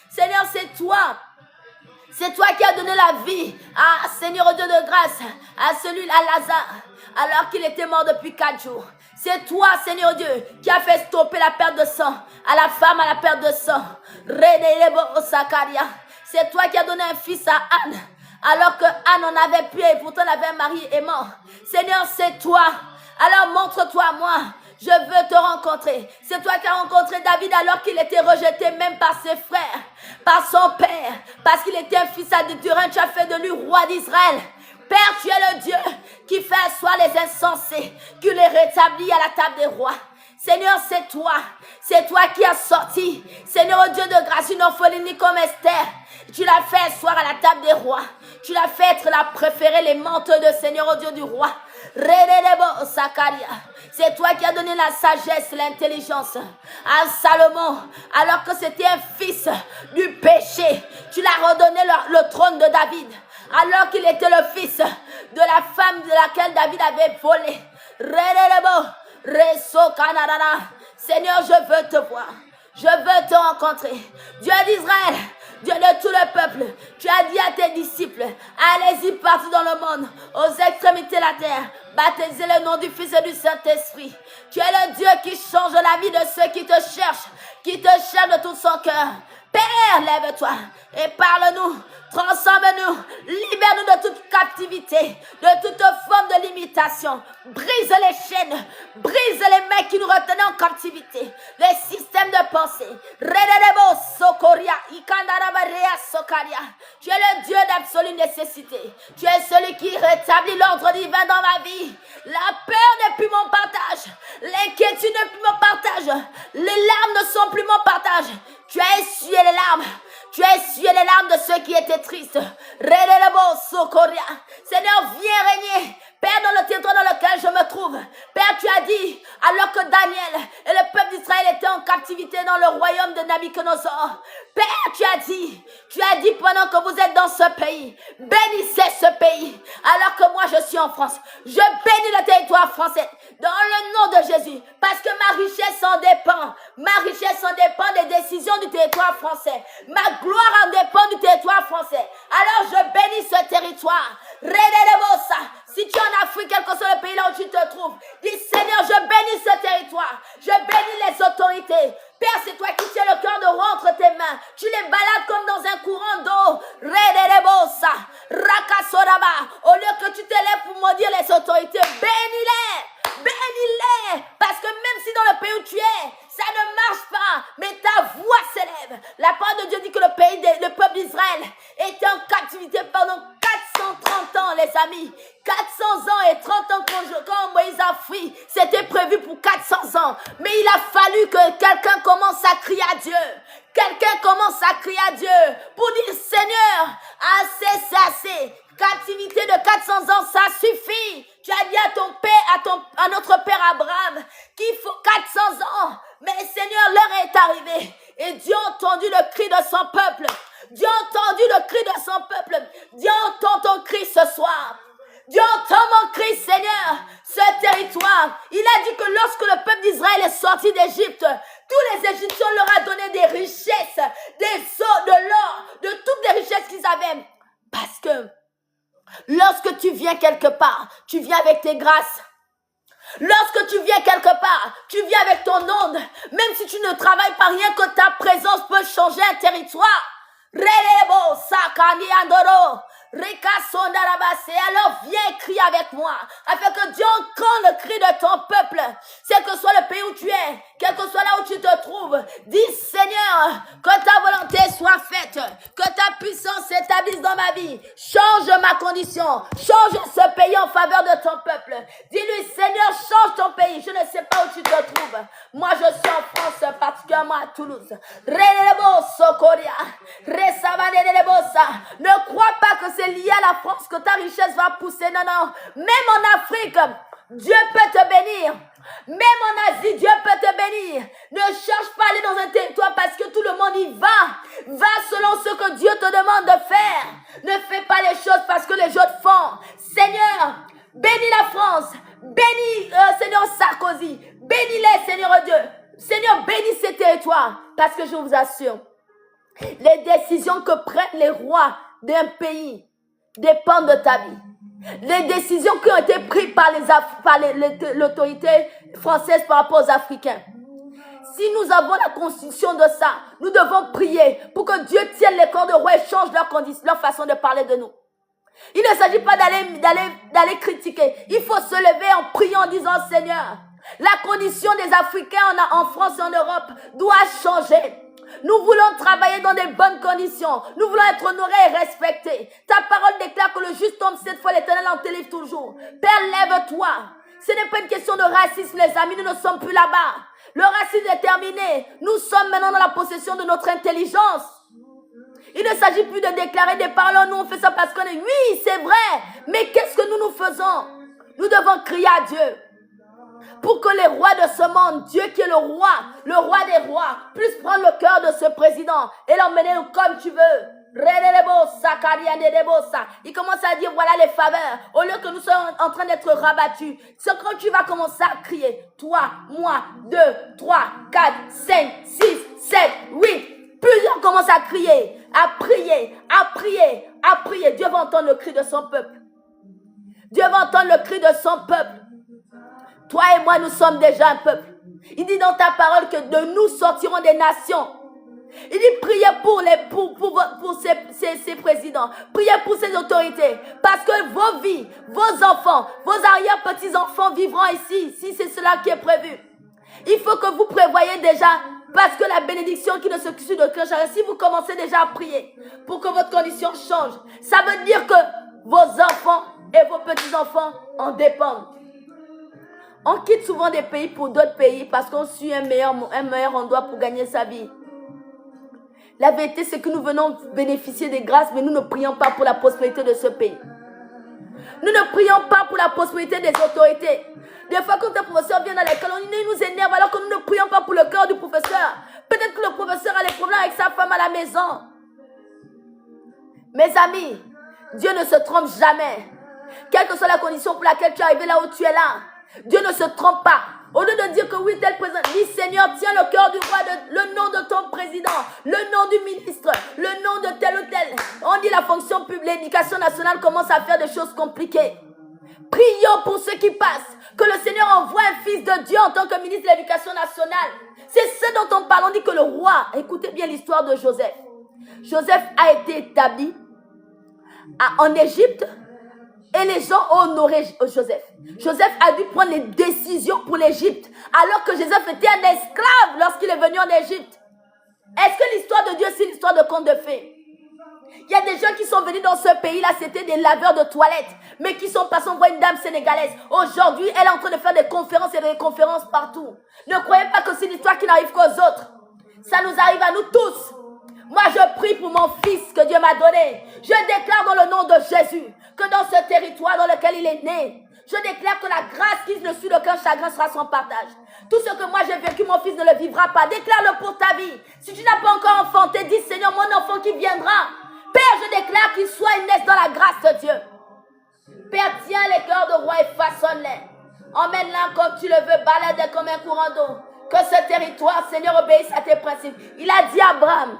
Seigneur, c'est toi. C'est toi qui as donné la vie à Seigneur Dieu de grâce, à celui, à Lazare, alors qu'il était mort depuis 4 jours. C'est toi, Seigneur Dieu, qui a fait stopper la perte de sang, à la femme à la perte de sang. C'est toi qui as donné un fils à Anne, alors que Anne en avait plus et pourtant elle avait un mari et mort. Seigneur, c'est toi. Alors montre-toi à moi. Je veux te rencontrer. C'est toi qui as rencontré David alors qu'il était rejeté même par ses frères, par son père, parce qu'il était un fils adultérin. Tu as fait de lui roi d'Israël. Père, tu es le Dieu qui fait asseoir les insensés, qui les rétablit à la table des rois. Seigneur, c'est toi. C'est toi qui as sorti, Seigneur Dieu de grâce, une orpheline comme Esther. Tu l'as fait asseoir à la table des rois. Tu l'as fait être la préférée, les menteux de Seigneur Dieu du roi. C'est toi qui as donné la sagesse, l'intelligence à Salomon, alors que c'était un fils du péché. Tu l'as redonné le trône de David, alors qu'il était le fils de la femme de laquelle David avait volé. Seigneur, je veux te voir. Je veux te rencontrer. Dieu d'Israël, Dieu de tout le peuple, tu as dit à tes disciples, allez-y partout dans le monde, aux extrémités de la terre, baptisez le nom du Fils et du Saint-Esprit. Tu es le Dieu qui change la vie de ceux qui te cherchent de tout son cœur. Père, lève-toi et parle-nous, transforme-nous, libère-nous de toute captivité, de toute forme de limitation. Brise les chaînes, brise les mains qui nous retenaient en captivité, les systèmes de pensée. Tu es le Dieu d'absolue nécessité. Tu es celui qui rétablit l'ordre divin dans ma vie. La peur n'est plus mon partage, l'inquiétude n'est plus mon partage, les larmes ne sont plus mon partage. Tu as essuyé les larmes. Tu as essuyé les larmes de ceux qui étaient tristes. Seigneur, viens régner. Père, dans le territoire dans lequel je me trouve. Père, tu as alors que Daniel et le peuple d'Israël étaient en captivité dans le royaume de Nabuchodonosor. Père, tu as dit pendant que vous êtes dans ce pays, bénissez ce pays. Alors que moi je suis en France, je bénis le territoire français dans le nom de Jésus, parce que ma richesse en dépend. Ma richesse en dépend des décisions du territoire français. Ma gloire en dépend du territoire français. Alors je bénis ce territoire. Si tu es en Afrique, quel que soit le pays là où tu te trouves, dis Seigneur, je bénis ce territoire. Je bénis les autorités. Père, c'est toi qui tiens le cœur de roi entre tes mains. Tu les balades comme dans un courant d'eau. Au lieu que tu t'élèves pour maudire les autorités, bénis-les. Bénis-les. Parce que même si dans le pays où tu es, ça ne marche pas, mais ta voix s'élève. La parole de Dieu dit que le peuple d'Israël était en captivité pendant 430 ans, les amis. 400 ans et 30 ans quand Moïse a fui, c'était prévu pour 400 ans. Mais il a fallu que quelqu'un commence à crier à Dieu. Quelqu'un commence à crier à Dieu pour dire Seigneur, assez, c'est assez. Captivité de 400 ans, ça suffit. Tu as dit à ton père, à notre père Abraham, qu'il faut 400 ans. Mais Seigneur, l'heure est arrivée. Et Dieu a entendu le cri de son peuple. Dieu a entendu le cri de son peuple. Dieu entend ton cri ce soir. Dieu entend mon cri, Seigneur, ce territoire. Il a dit que lorsque le peuple d'Israël est sorti d'Égypte, tous les Égyptiens leur ont donné des richesses, des sceaux, de l'or, de toutes les richesses qu'ils avaient. Parce que lorsque tu viens quelque part, tu viens avec tes grâces. Lorsque tu viens quelque part, tu viens avec ton onde. Même si tu ne travailles pas, rien que ta présence peut changer un territoire. Relebo sakani andoro. Alors viens crier avec moi, afin que Dieu entende le cri de ton peuple, quel que soit le pays où tu es, quel que soit là où tu te trouves. Dis Seigneur, que ta volonté soit faite, que ta puissance s'établisse dans ma vie. Change ma condition, change ce pays en faveur de ton peuple. Dis-lui Seigneur, change ton pays. Je ne sais pas où tu te trouves. Moi je suis en France, particulièrement à Toulouse. Ne crois pas que c'est lié à la France que ta richesse va pousser. Non, non. Même en Afrique, Dieu peut te bénir. Même en Asie, Dieu peut te bénir. Ne cherche pas à aller dans un territoire parce que tout le monde y va. Va selon ce que Dieu te demande de faire. Ne fais pas les choses parce que les autres font. Seigneur, bénis la France. Bénis Seigneur Sarkozy. Bénis-les, Seigneur Dieu. Seigneur, bénis ces territoires. Parce que je vous assure, les décisions que prennent les rois d'un pays dépendent de ta vie. Les décisions qui ont été prises par l'autorité française par rapport aux Africains. Si nous avons la constitution de ça, nous devons prier pour que Dieu tienne les corps de roi et change leur façon de parler de nous. Il ne s'agit pas d'aller critiquer. Il faut se lever en priant en disant Seigneur, la condition des Africains en France et en Europe doit changer. Nous voulons travailler dans des bonnes conditions. Nous voulons être honorés et respectés. Ta parole déclare que le juste tombe 7 fois, l'Éternel en délivre toujours. Père, lève-toi. Ce n'est pas une question de racisme, les amis. Nous ne sommes plus là-bas. Le racisme est terminé. Nous sommes maintenant dans la possession de notre intelligence. Il ne s'agit plus de déclarer des paroles. Nous, on fait ça parce qu'on est... Oui, c'est vrai. Mais qu'est-ce que nous faisons? Nous devons crier à Dieu. Pour que les rois de ce monde, Dieu qui est le roi des rois, puisse prendre le cœur de ce président et l'emmener comme tu veux. Il commence à dire voilà les faveurs. Au lieu que nous soyons en train d'être rabattus, c'est quand tu vas commencer à crier. Toi, moi, 2, 3, 4, 5, 6, 7, 8. Plusieurs commencent à crier, à prier, à prier, à prier. Dieu va entendre le cri de son peuple. Dieu va entendre le cri de son peuple. Toi et moi, nous sommes déjà un peuple. Il dit dans ta parole que de nous sortiront des nations. Il dit priez pour ces présidents. Priez pour ces autorités. Parce que vos vies, vos enfants, vos arrière-petits-enfants vivront ici. Si c'est cela qui est prévu. Il faut que vous prévoyez déjà. Parce que la bénédiction qui ne se suit de cœur, si vous commencez déjà à prier pour que votre condition change, ça veut dire que vos enfants et vos petits-enfants en dépendent. On quitte souvent des pays pour d'autres pays parce qu'on suit un meilleur endroit pour gagner sa vie. La vérité, c'est que nous venons bénéficier des grâces, mais nous ne prions pas pour la prospérité de ce pays. Nous ne prions pas pour la prospérité des autorités. Des fois, quand un professeur vient dans l'école, il nous énerve alors que nous ne prions pas pour le cœur du professeur. Peut-être que le professeur a des problèmes avec sa femme à la maison. Mes amis, Dieu ne se trompe jamais. Quelle que soit la condition pour laquelle tu es arrivé là où tu es là, Dieu ne se trompe pas. Au lieu de dire que oui, tel président, dis Seigneur, tiens le cœur du roi, le nom de ton président, le nom du ministre, le nom de tel ou tel. On dit la fonction publique, l'éducation nationale commence à faire des choses compliquées. Prions pour ceux qui passent. Que le Seigneur envoie un fils de Dieu en tant que ministre de l'éducation nationale. C'est ce dont on parle. On dit que le roi, écoutez bien l'histoire de Joseph. Joseph a été établi en Égypte et les gens ont honoré Joseph. Joseph a dû prendre les décisions pour l'Égypte alors que Joseph était un esclave lorsqu'il est venu en Égypte. Est-ce que l'histoire de Dieu, c'est une histoire de conte de fées? Il y a des gens qui sont venus dans ce pays-là, c'était des laveurs de toilettes, mais qui sont passés, on voit une dame sénégalaise. Aujourd'hui, elle est en train de faire des conférences et des conférences partout. Ne croyez pas que c'est une histoire qui n'arrive qu'aux autres. Ça nous arrive à nous tous. Moi, je prie pour mon fils que Dieu m'a donné. Je déclare dans le nom de Jésus que dans ce territoire dans lequel il est né, je déclare que la grâce qui ne suit aucun chagrin sera son partage. Tout ce que moi j'ai vécu, mon fils ne le vivra pas. Déclare-le pour ta vie. Si tu n'as pas encore enfanté, dis Seigneur, mon enfant qui viendra. Père, je déclare qu'il soit et naisse dans la grâce de Dieu. Père, tiens les cœurs de roi et façonne-les. Emmène-les comme tu le veux, balade comme un courant d'eau. Que ce territoire, Seigneur, obéisse à tes principes. Il a dit à Abraham,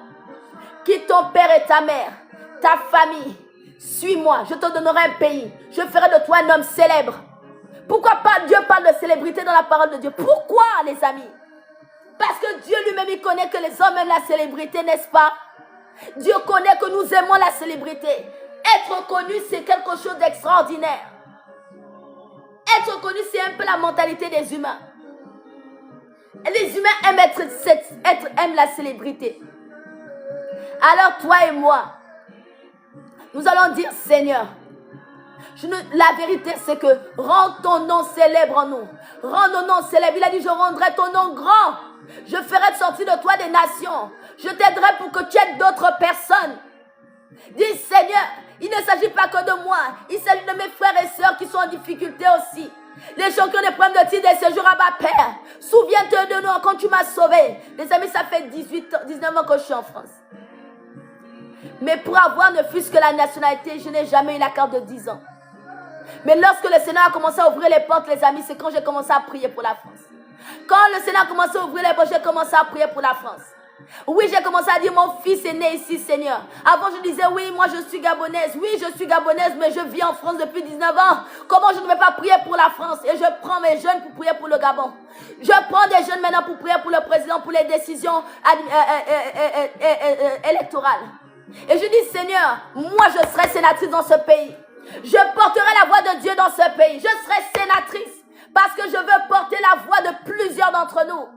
quitte ton père et ta mère, ta famille, suis-moi, je te donnerai un pays. Je ferai de toi un homme célèbre. Pourquoi pas Dieu parle de célébrité dans la parole de Dieu? Pourquoi, les amis? Parce que Dieu lui-même, il connaît que les hommes aiment la célébrité, n'est-ce pas? Dieu connaît que nous aimons la célébrité. Être connu, c'est quelque chose d'extraordinaire. Être connu, c'est un peu la mentalité des humains. Et les humains aiment la célébrité. Alors toi et moi, nous allons dire Seigneur, la vérité c'est que rends ton nom célèbre en nous. Rends ton nom célèbre. Il a dit je rendrai ton nom grand. Je ferai sortir de toi des nations. Je t'aiderai pour que tu aides d'autres personnes. Dis Seigneur, il ne s'agit pas que de moi. Il s'agit de mes frères et sœurs qui sont en difficulté aussi. Les gens qui ont des problèmes de titre de séjour à bas, Père. Souviens-toi de nous quand tu m'as sauvé. Les amis, ça fait 19 ans que je suis en France. Mais pour avoir ne fût-ce que la nationalité, je n'ai jamais eu la carte de 10 ans. Mais lorsque le Seigneur a commencé à ouvrir les portes, les amis, c'est quand j'ai commencé à prier pour la France. Quand le Seigneur a commencé à ouvrir les portes, j'ai commencé à prier pour la France. Oui, j'ai commencé à dire, mon fils est né ici, Seigneur. Avant, je disais, oui, moi, je suis gabonaise. Oui, je suis gabonaise, mais je vis en France depuis 19 ans. Comment je ne vais pas prier pour la France? Et je prends mes jeunes pour prier pour le Gabon. Je prends des jeunes maintenant pour prier pour le président, pour les décisions électorales. Et je dis, Seigneur, moi, je serai sénatrice dans ce pays. Je porterai la voix de Dieu dans ce pays. Je serai sénatrice parce que je veux porter la voix de plusieurs d'entre nous.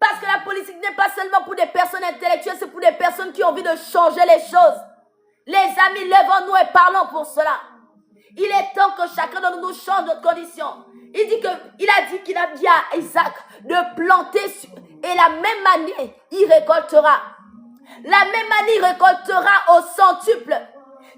Parce que la politique n'est pas seulement pour des personnes intellectuelles, c'est pour des personnes qui ont envie de changer les choses. Les amis, levons-nous et parlons pour cela. Il est temps que chacun d'entre nous change notre condition. Il a dit qu'il a dit à Isaac de planter et la même année, il récoltera. La même année, il récoltera au centuple.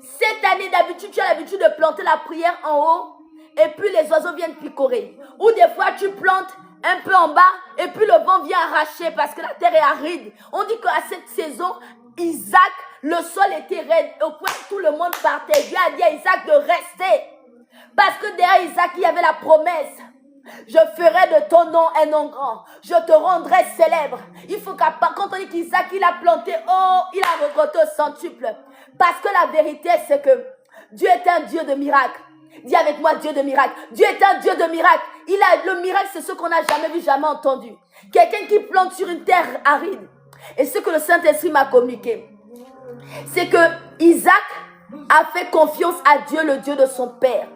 Cette année, d'habitude, tu as l'habitude de planter la prière en haut et puis les oiseaux viennent picorer. Ou des fois, tu plantes un peu en bas et puis le vent vient arracher parce que la terre est aride. On dit qu'à cette saison, Isaac, le sol était raide au point que tout le monde partait. Dieu a dit à Isaac de rester. Parce que derrière Isaac, il y avait la promesse. Je ferai de ton nom un nom grand. Je te rendrai célèbre. Il faut quand on dit qu'Isaac, il a planté, il a récolté au centuple. Parce que la vérité, c'est que Dieu est un Dieu de miracles. Dis avec moi, Dieu de miracles. Dieu est un Dieu de miracles. Le miracle, c'est ce qu'on n'a jamais vu, jamais entendu. Quelqu'un qui plante sur une terre aride. Et ce que le Saint-Esprit m'a communiqué, c'est que Isaac a fait confiance à Dieu, le Dieu de son père.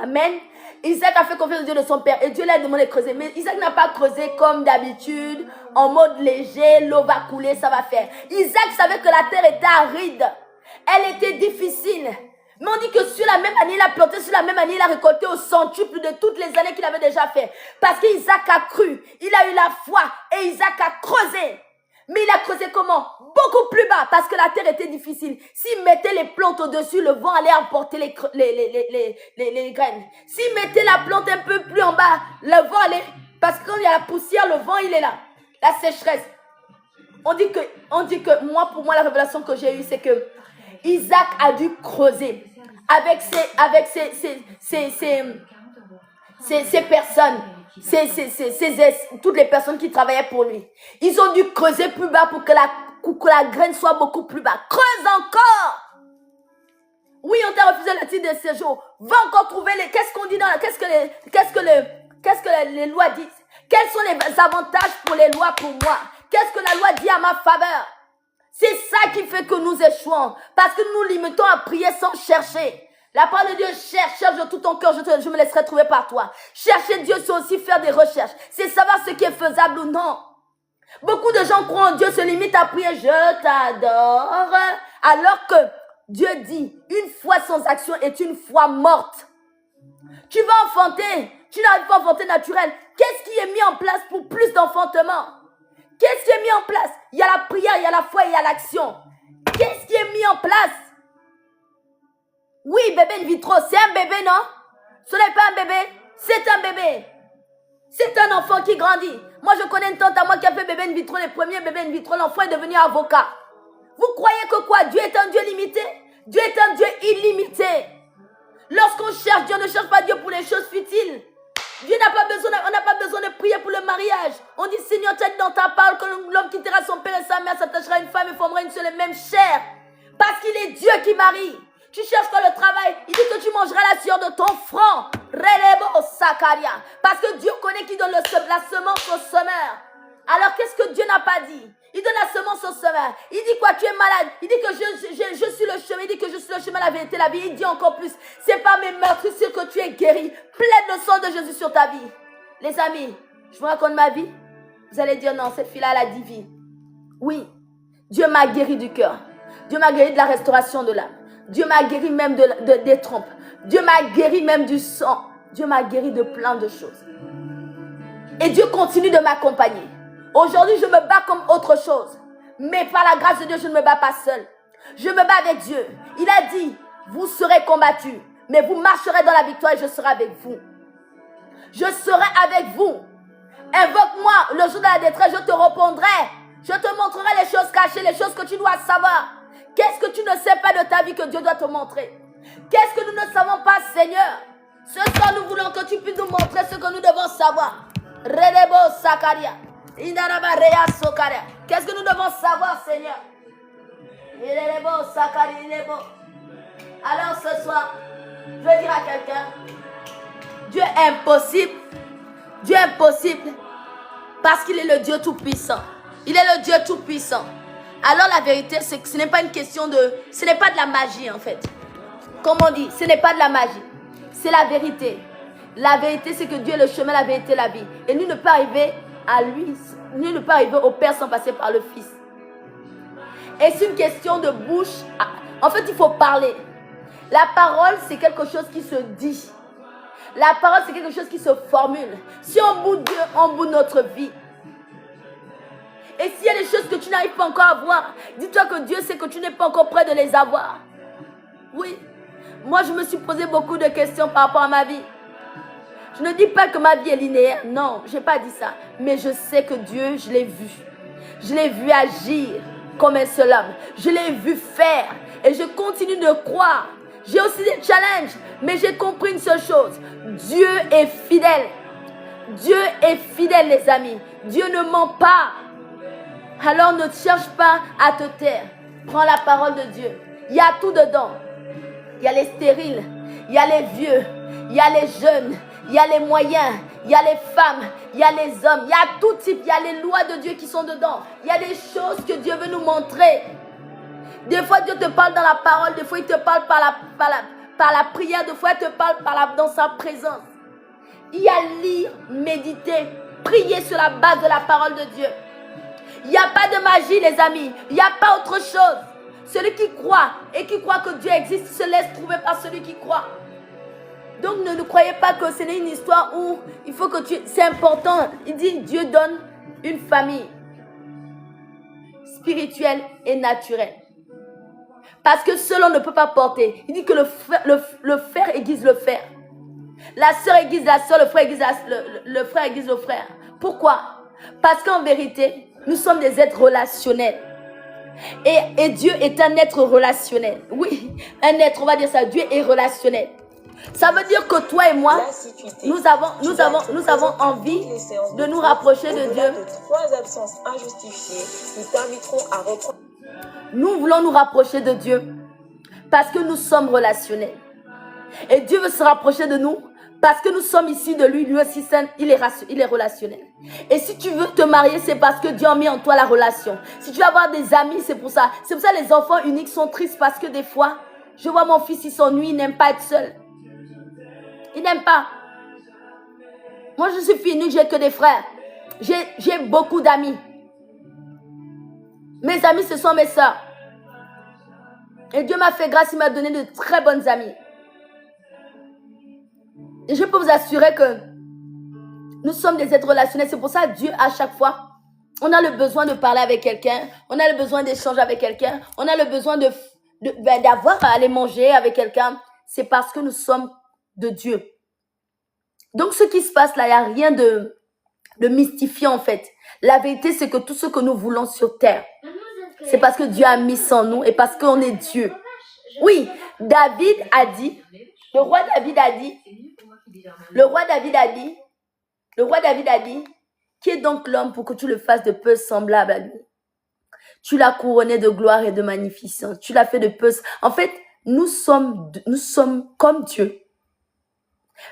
Amen. Isaac a fait confiance au Dieu de son père. Et Dieu lui a demandé de creuser. Mais Isaac n'a pas creusé comme d'habitude, en mode léger, l'eau va couler, ça va faire. Isaac savait que la terre était aride. Elle était difficile. Mais on dit que sur la même année, il a planté, sur la même année, il a récolté au centuple de toutes les années qu'il avait déjà fait. Parce qu'Isaac a cru, il a eu la foi et Isaac a creusé. Mais il a creusé comment? Beaucoup plus bas parce que la terre était difficile. S'il mettait les plantes au-dessus, le vent allait emporter les graines. S'il mettait la plante un peu plus en bas, bas, le vent, parce que quand il y a la poussière, le vent, il est là. La sécheresse. On dit que pour moi, la révélation que j'ai eue, c'est que Isaac a dû creuser avec ces personnes, toutes les personnes qui travaillaient pour lui. Ils ont dû creuser plus bas pour que la graine soit beaucoup plus bas. Creuse encore. Oui, on t'a refusé le titre de séjour. Va encore trouver qu'est-ce qu'on dit dans qu'est-ce que les lois disent? Quels sont les avantages pour les lois pour moi? Qu'est-ce que la loi dit à ma faveur? C'est ça qui fait que nous échouons. Parce que nous nous limitons à prier sans chercher. La parole de Dieu, cherche de tout ton cœur, je me laisserai trouver par toi. Chercher Dieu, c'est aussi faire des recherches. C'est savoir ce qui est faisable ou non. Beaucoup de gens croient en Dieu, se limitent à prier, je t'adore. Alors que Dieu dit, une foi sans action est une foi morte. Tu vas enfanter, tu n'arrives pas à enfanter naturel. Qu'est-ce qui est mis en place pour plus d'enfantement? Qu'est-ce qui est mis en place? Il y a la prière, il y a la foi, il y a l'action. Qu'est-ce qui est mis en place? Oui, bébé in vitro, c'est un bébé, non? Ce n'est pas un bébé, c'est un bébé. C'est un enfant qui grandit. Moi, je connais une tante à moi qui a fait bébé in vitro, les premiers bébés in vitro, l'enfant est devenu avocat. Vous croyez que quoi? Dieu est un Dieu limité? Dieu est un Dieu illimité. Lorsqu'on cherche, Dieu ne cherche pas Dieu pour les choses futiles. Dieu n'a pas besoin, on n'a pas besoin de prier pour le mariage. On dit, Seigneur, tu as dit dans ta parole que l'homme quittera son père et sa mère, s'attachera à une femme et formera une seule et même chair. Parce qu'il est Dieu qui marie. Tu cherches quoi le travail? Il dit que tu mangeras la sueur de ton front. Relebo Sakaria. Parce que Dieu connaît qui donne la semence au semeur. Alors qu'est-ce que Dieu n'a pas dit? Il donne la semence au semeur. Il dit quoi? Tu es malade. Il dit que je suis le chemin. Il dit que je suis le chemin, la vérité, la vie. Il dit encore plus. C'est par mes meurtrissures que tu es guéri. Plaide le sang de Jésus sur ta vie. Les amis, je vous raconte ma vie. Vous allez dire non, cette fille-là, elle a dit vie. Oui, Dieu m'a guéri du cœur. Dieu m'a guéri de la restauration de l'âme. Dieu m'a guéri même des trompes. Dieu m'a guéri même du sang. Dieu m'a guéri de plein de choses. Et Dieu continue de m'accompagner. Aujourd'hui, je me bats comme autre chose. Mais par la grâce de Dieu, je ne me bats pas seul. Je me bats avec Dieu. Il a dit, vous serez combattus, mais vous marcherez dans la victoire et je serai avec vous. Je serai avec vous. Invoque-moi le jour de la détresse, je te répondrai. Je te montrerai les choses cachées, les choses que tu dois savoir. Qu'est-ce que tu ne sais pas de ta vie que Dieu doit te montrer? Qu'est-ce que nous ne savons pas, Seigneur? Ce soir, nous voulons que tu puisses nous montrer ce que nous devons savoir. Redebo Sakaria. Qu'est-ce que nous devons savoir, Seigneur? Alors ce soir, je vais dire à quelqu'un, Dieu est impossible. Dieu est impossible parce qu'il est le Dieu tout-puissant. Il est le Dieu tout-puissant. Alors la vérité, c'est que ce n'est pas une question de... Ce n'est pas de la magie en fait. Comme on dit, ce n'est pas de la magie. C'est la vérité. La vérité, c'est que Dieu est le chemin, la vérité, la vie. Et nous ne pouvons arriver à lui, nous ne pouvons arriver au Père sans passer par le Fils. Et c'est une question de bouche. En fait, il faut parler. La parole, c'est quelque chose qui se dit. La parole, c'est quelque chose qui se formule. Si on boude Dieu, on boude notre vie. Et s'il y a des choses que tu n'arrives pas encore à voir, dis-toi que Dieu sait que tu n'es pas encore prêt de les avoir. Oui. Moi, je me suis posé beaucoup de questions par rapport à ma vie. Je ne dis pas que ma vie est linéaire. Non, je n'ai pas dit ça. Mais je sais que Dieu, je l'ai vu. Je l'ai vu agir comme un seul homme. Je l'ai vu faire. Et je continue de croire. J'ai aussi des challenges. Mais j'ai compris une seule chose. Dieu est fidèle. Dieu est fidèle, les amis. Dieu ne ment pas. Alors ne cherche pas à te taire. Prends la parole de Dieu. Il y a tout dedans. Il y a les stériles. Il y a les vieux. Il y a les jeunes. Il y a les moyens, il y a les femmes, il y a les hommes, il y a tout type, il y a les lois de Dieu qui sont dedans. Il y a des choses que Dieu veut nous montrer. Des fois, Dieu te parle dans la parole, des fois, il te parle par la prière, des fois, il te parle dans sa présence. Il y a lire, méditer, prier sur la base de la parole de Dieu. Il n'y a pas de magie, les amis. Il n'y a pas autre chose. Celui qui croit et qui croit que Dieu existe se laisse trouver par celui qui croit. Donc ne croyez pas que ce n'est une histoire où il faut que tu... C'est important. Il dit Dieu donne une famille spirituelle et naturelle. Parce que seul on ne peut pas porter. Il dit que le fer aiguise le fer. La sœur aiguise la sœur, le frère aiguise le frère aiguise le frère. Pourquoi? Parce qu'en vérité, nous sommes des êtres relationnels. Et Dieu est un être relationnel. Oui, un être, on va dire ça, Dieu est relationnel. Ça veut dire que toi et moi, nous avons envie de nous rapprocher de Dieu. Nous voulons nous rapprocher de Dieu parce que nous sommes relationnels. Et Dieu veut se rapprocher de nous parce que nous sommes ici de lui. Lui aussi, il est relationnel. Et si tu veux te marier, c'est parce que Dieu a mis en toi la relation. Si tu veux avoir des amis, c'est pour ça. C'est pour ça que les enfants uniques sont tristes parce que des fois, je vois mon fils, il s'ennuie, il n'aime pas être seul. Il n'aime pas. Moi, je suis fille unique, j'ai que des frères. J'ai beaucoup d'amis. Mes amis, ce sont mes soeurs. Et Dieu m'a fait grâce, il m'a donné de très bonnes amies. Et je peux vous assurer que nous sommes des êtres relationnels. C'est pour ça que Dieu, à chaque fois, on a le besoin de parler avec quelqu'un. On a le besoin d'échanger avec quelqu'un. On a le besoin d'avoir à aller manger avec quelqu'un. C'est parce que nous sommes de Dieu. Donc, ce qui se passe là, il n'y a rien de mystifiant en fait. La vérité, c'est que tout ce que nous voulons sur terre, c'est parce que Dieu a mis ça en nous et parce qu'on est Dieu. Oui, David a dit, le roi David a dit, qui est donc l'homme pour que tu le fasses de peu semblable à lui? Tu l'as couronné de gloire et de magnificence. Tu l'as fait de peu. En fait, nous sommes comme Dieu.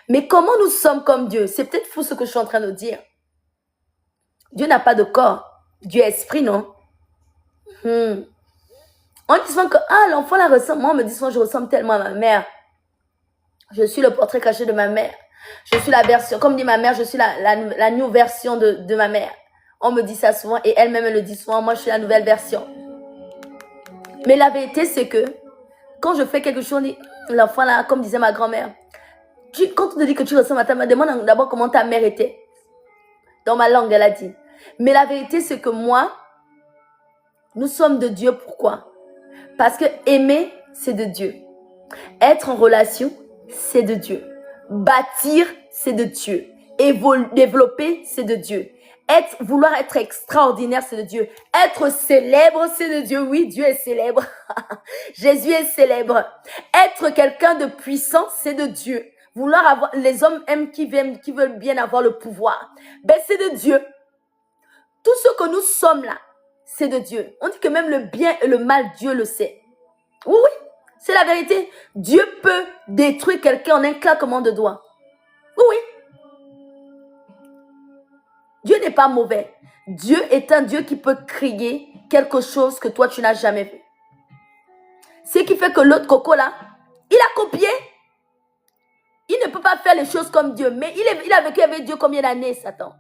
Mais comment nous sommes comme Dieu? C'est peut-être fou ce que je suis en train de dire. Dieu n'a pas de corps. Dieu est esprit, non? On dit souvent que l'enfant la ressemble. Moi, on me dit souvent je ressemble tellement à ma mère. Je suis le portrait caché de ma mère. Je suis la version, comme dit ma mère, je suis la new version de ma mère. On me dit ça souvent et elle-même elle le dit souvent. Moi, je suis la nouvelle version. Mais la vérité, c'est que quand je fais quelque chose, on dit l'enfant là, comme disait ma grand-mère, quand on te dit que tu ressembles à ta mère, demande d'abord comment ta mère était. Dans ma langue, elle a dit. Mais la vérité, c'est que moi, nous sommes de Dieu. Pourquoi? Parce que aimer, c'est de Dieu. Être en relation, c'est de Dieu. Bâtir, c'est de Dieu. Développer, c'est de Dieu. Vouloir être extraordinaire, c'est de Dieu. Être célèbre, c'est de Dieu. Oui, Dieu est célèbre. Jésus est célèbre. Être quelqu'un de puissant, c'est de Dieu. Vouloir avoir, les hommes aiment qui veulent bien avoir le pouvoir. Ben, c'est de Dieu. Tout ce que nous sommes là, c'est de Dieu. On dit que même le bien et le mal, Dieu le sait. Oui, c'est la vérité. Dieu peut détruire quelqu'un en un claquement de doigts. Oui. Dieu n'est pas mauvais. Dieu est un Dieu qui peut créer quelque chose que toi, tu n'as jamais vu. Ce qui fait que l'autre coco là, il a copié. Il ne peut pas faire les choses comme Dieu. Mais il a vécu avec Dieu combien d'années, Satan?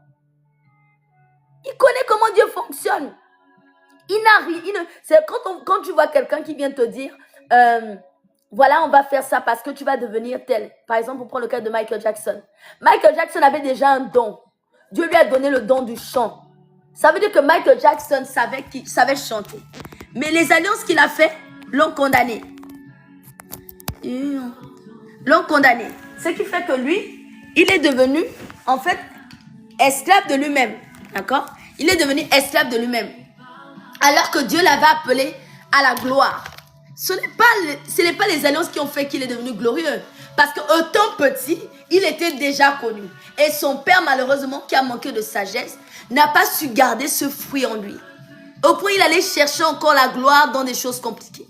Il connaît comment Dieu fonctionne. Il n'a rien. C'est quand tu vois quelqu'un qui vient te dire, voilà, on va faire ça parce que tu vas devenir tel. Par exemple, pour prendre le cas de Michael Jackson. Michael Jackson avait déjà un don. Dieu lui a donné le don du chant. Ça veut dire que Michael Jackson savait chanter. Mais les alliances qu'il a fait l'ont condamné. L'ont condamné. Ce qui fait que lui, il est devenu, en fait, esclave de lui-même. D'accord? Il est devenu esclave de lui-même. Alors que Dieu l'avait appelé à la gloire. Ce n'est pas les alliances qui ont fait qu'il est devenu glorieux. Parce qu'autant petit, il était déjà connu. Et son père, malheureusement, qui a manqué de sagesse, n'a pas su garder ce fruit en lui. Au point, il allait chercher encore la gloire dans des choses compliquées.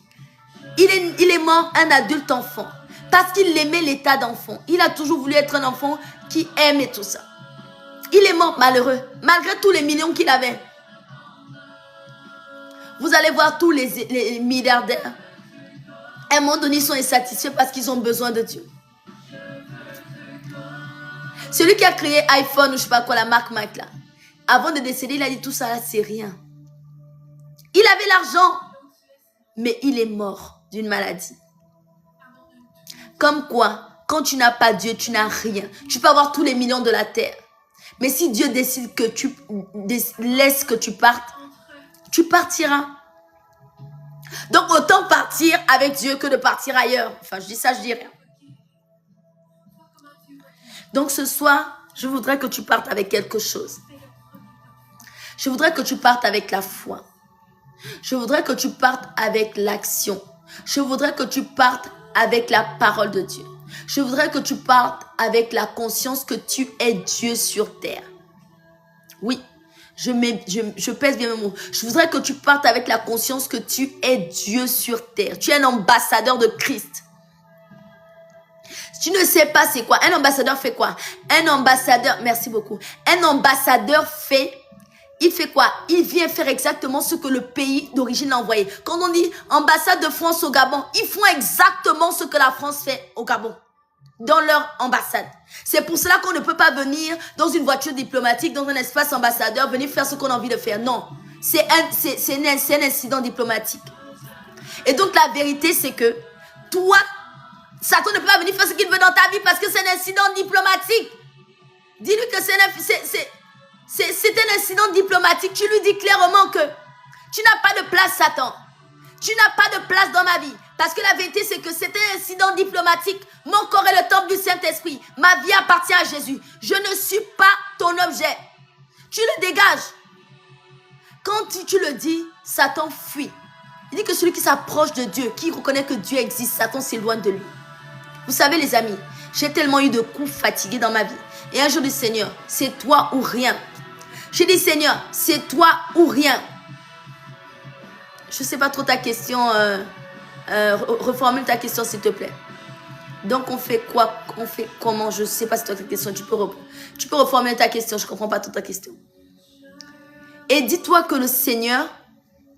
Il est mort un adulte enfant. Parce qu'il aimait l'état d'enfant. Il a toujours voulu être un enfant qui aime et tout ça. Il est mort malheureux, malgré tous les millions qu'il avait. Vous allez voir tous les milliardaires. À un moment donné, ils sont insatisfaits parce qu'ils ont besoin de Dieu. Celui qui a créé iPhone ou je ne sais pas quoi, la marque Mac là, avant de décéder, il a dit tout ça là, c'est rien. Il avait l'argent, mais il est mort d'une maladie. Comme quoi, quand tu n'as pas Dieu, tu n'as rien. Tu peux avoir tous les millions de la terre. Mais si Dieu décide que tu laisses que tu partes, tu partiras. Donc autant partir avec Dieu que de partir ailleurs. Enfin, je dis ça, je dis rien. Donc ce soir, je voudrais que tu partes avec quelque chose. Je voudrais que tu partes avec la foi. Je voudrais que tu partes avec l'action. Je voudrais que tu partes avec la parole de Dieu. Je voudrais que tu partes avec la conscience que tu es Dieu sur terre. Oui, je pèse bien mes mots. Je voudrais que tu partes avec la conscience que tu es Dieu sur terre. Tu es un ambassadeur de Christ. Si tu ne sais pas c'est quoi, un ambassadeur fait quoi? Un ambassadeur, merci beaucoup. Un ambassadeur il fait quoi? Il vient faire exactement ce que le pays d'origine a envoyé. Quand on dit ambassade de France au Gabon, ils font exactement ce que la France fait au Gabon, dans leur ambassade. C'est pour cela qu'on ne peut pas venir dans une voiture diplomatique, dans un espace ambassadeur, venir faire ce qu'on a envie de faire. Non, c'est un incident diplomatique. Et donc la vérité, c'est que toi, Satan ne peut pas venir faire ce qu'il veut dans ta vie parce que c'est un incident diplomatique. Dis-lui que c'est un incident diplomatique. Tu lui dis clairement que tu n'as pas de place, Satan. Tu n'as pas de place dans ma vie. Parce que la vérité, c'est que c'est un incident diplomatique. Mon corps est le temple du Saint-Esprit. Ma vie appartient à Jésus. Je ne suis pas ton objet. Tu le dégages. Quand tu le dis, Satan fuit. Il dit que celui qui s'approche de Dieu, qui reconnaît que Dieu existe, Satan s'éloigne de lui. Vous savez les amis, j'ai tellement eu de coups fatigués dans ma vie. Et un jour du Seigneur, c'est toi ou rien. J'ai dit Seigneur, c'est toi ou rien. Je ne sais pas trop ta question. Reformule ta question s'il te plaît. Donc on fait quoi? On fait comment? Je ne sais pas si c'est toi ta question. Tu peux reformuler ta question. Je ne comprends pas toute ta question. Et dis-toi que le Seigneur,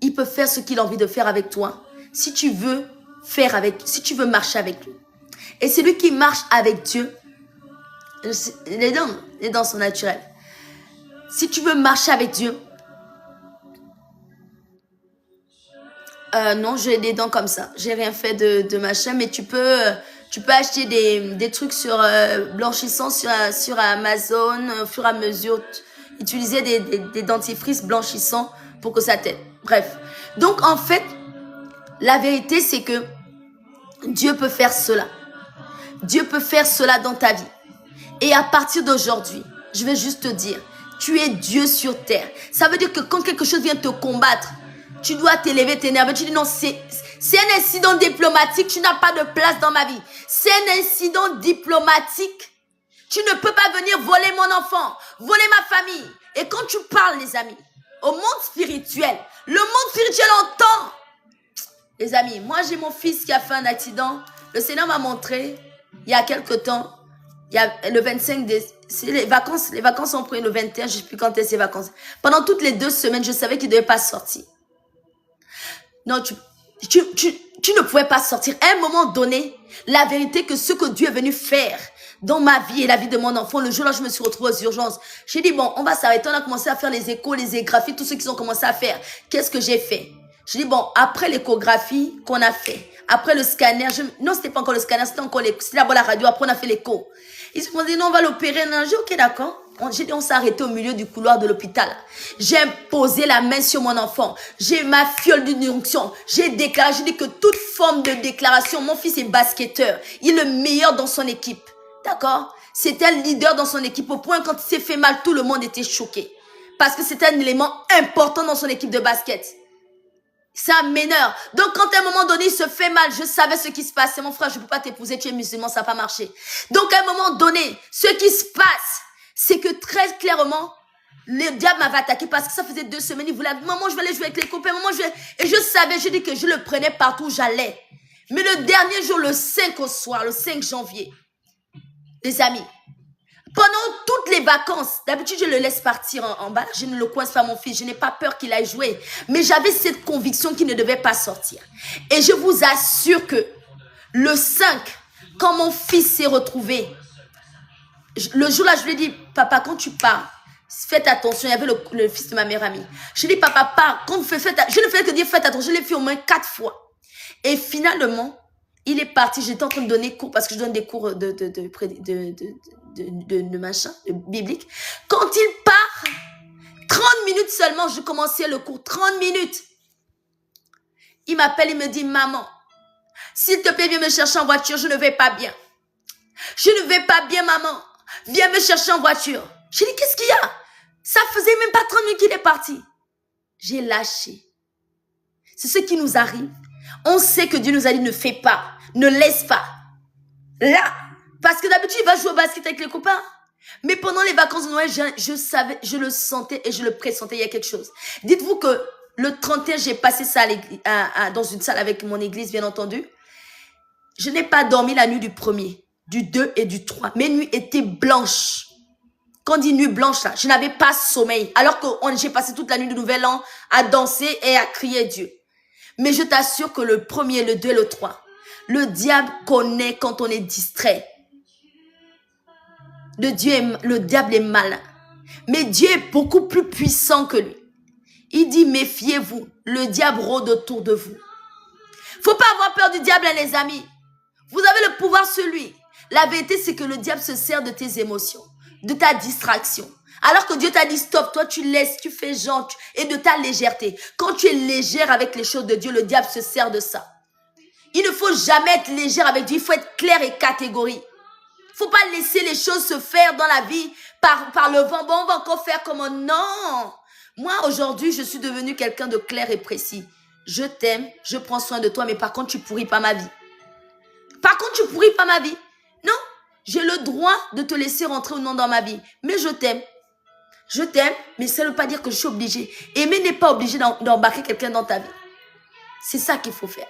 il peut faire ce qu'il a envie de faire avec toi. Si tu veux marcher avec lui. Et celui qui marche avec Dieu, les dents sont naturelles. Si tu veux marcher avec Dieu, non, j'ai des dents comme ça. J'ai rien fait de machin, mais tu peux acheter des trucs sur blanchissants sur Amazon, au fur et à mesure, utiliser des dentifrices blanchissants pour que ça t'aide. Bref. Donc, en fait, la vérité, c'est que Dieu peut faire cela. Dieu peut faire cela dans ta vie. Et à partir d'aujourd'hui, je vais juste te dire, tu es Dieu sur terre. Ça veut dire que quand quelque chose vient te combattre, tu dois t'élever, t'énerver. Tu dis non, c'est un incident diplomatique. Tu n'as pas de place dans ma vie. C'est un incident diplomatique. Tu ne peux pas venir voler mon enfant, voler ma famille. Et quand tu parles, les amis, au monde spirituel, le monde spirituel entend. Les amis, moi j'ai mon fils qui a fait un accident. Le Seigneur m'a montré, il y a quelque temps, il y a le 25 les vacances ont pris le 21, je ne sais plus quand est-ce les vacances. Pendant toutes les 2 semaines, je savais qu'il ne devait pas sortir. Non, tu ne pouvais pas sortir. À un moment donné, la vérité que ce que Dieu est venu faire dans ma vie et la vie de mon enfant, le jour-là, je me suis retrouvée aux urgences. J'ai dit, bon, on va s'arrêter. On a commencé à faire les échos, les égraphies, tout ce qu'ils ont commencé à faire. Qu'est-ce que j'ai fait? J'ai dit, bon, après l'échographie qu'on a fait, après le scanner, non, c'était pas encore le scanner, c'était d'abord la radio, après on a fait l'écho. Ils se sont dit, non, on va l'opérer. Non, j'ai dit, ok, d'accord. J'ai dit, on s'est arrêté au milieu du couloir de l'hôpital. J'ai posé la main sur mon enfant. J'ai ma fiole d'injonction. J'ai déclaré, j'ai dit que toute forme de déclaration, mon fils est basketteur. Il est le meilleur dans son équipe. D'accord? C'était un leader dans son équipe au point quand il s'est fait mal, tout le monde était choqué. Parce que c'était un élément important dans son équipe de basket. Ça m'énerve. Donc, quand à un moment donné, il se fait mal, je savais ce qui se passe. C'est mon frère, je ne peux pas t'épouser, tu es musulman, ça n'a pas marché. Donc, à un moment donné, ce qui se passe, c'est que très clairement, le diable m'avait attaqué parce que ça faisait 2 semaines. Il voulait, maman, je vais aller jouer avec les copains, maman, Et je savais, je dis que je le prenais partout où j'allais. Mais le dernier jour, le 5 au soir, le 5 janvier, les amis, pendant toutes les vacances, d'habitude je le laisse partir en bas, je ne le coince pas mon fils, je n'ai pas peur qu'il aille jouer. Mais j'avais cette conviction qu'il ne devait pas sortir. Et je vous assure que le 5, quand mon fils s'est retrouvé, le jour-là je lui ai dit, papa quand tu pars, faites attention, il y avait le fils de ma meilleure amie. Je lui ai dit, papa pars, quand vous faites, je ne fais que dire faites attention, je l'ai fait au moins 4 fois. Et finalement, il est parti, j'étais en train de donner cours, parce que je donne des cours de machin, de biblique. Quand il part, 30 minutes seulement, je commençais le cours, 30 minutes. Il m'appelle, il me dit, maman, s'il te plaît, viens me chercher en voiture, je ne vais pas bien. Je ne vais pas bien, maman. Viens me chercher en voiture. J'ai dit, qu'est-ce qu'il y a? Ça faisait même pas 30 minutes qu'il est parti. J'ai lâché. C'est ce qui nous arrive. On sait que Dieu nous a dit, ne fais pas, ne laisse pas. Là, parce que d'habitude, il va jouer au basket avec les copains. Mais pendant les vacances de Noël, je savais, je le sentais et je le pressentais, il y a quelque chose. Dites-vous que le 31, j'ai passé ça dans une salle avec mon église, bien entendu. Je n'ai pas dormi la nuit du 1er, du 2 et du 3. Mes nuits étaient blanches. Quand on dit nuit blanche, là, je n'avais pas sommeil. Alors que j'ai passé toute la nuit du Nouvel An à danser et à crier Dieu. Mais je t'assure que le 1er, le 2 et le 3, le diable connaît quand on est distrait. Le diable est malin. Mais Dieu est beaucoup plus puissant que lui. Il dit, méfiez-vous, le diable rôde autour de vous. Faut pas avoir peur du diable, hein, les amis. Vous avez le pouvoir sur lui. La vérité, c'est que le diable se sert de tes émotions, de ta distraction. Alors que Dieu t'a dit stop, toi tu laisses, tu fais genre, et de ta légèreté. Quand tu es légère avec les choses de Dieu, le diable se sert de ça. Il ne faut jamais être légère avec Dieu, il faut être clair et catégorique. Faut pas laisser les choses se faire dans la vie par le vent. Bon, on va encore faire comme un... Non. Moi, aujourd'hui, je suis devenue quelqu'un de clair et précis. Je t'aime, je prends soin de toi, mais par contre, tu pourris pas ma vie. Par contre, tu pourris pas ma vie. Non, j'ai le droit de te laisser rentrer ou non dans ma vie. Mais je t'aime. Je t'aime, mais ça ne veut pas dire que je suis obligée. Aimer n'est pas obligé d'embarquer quelqu'un dans ta vie. C'est ça qu'il faut faire.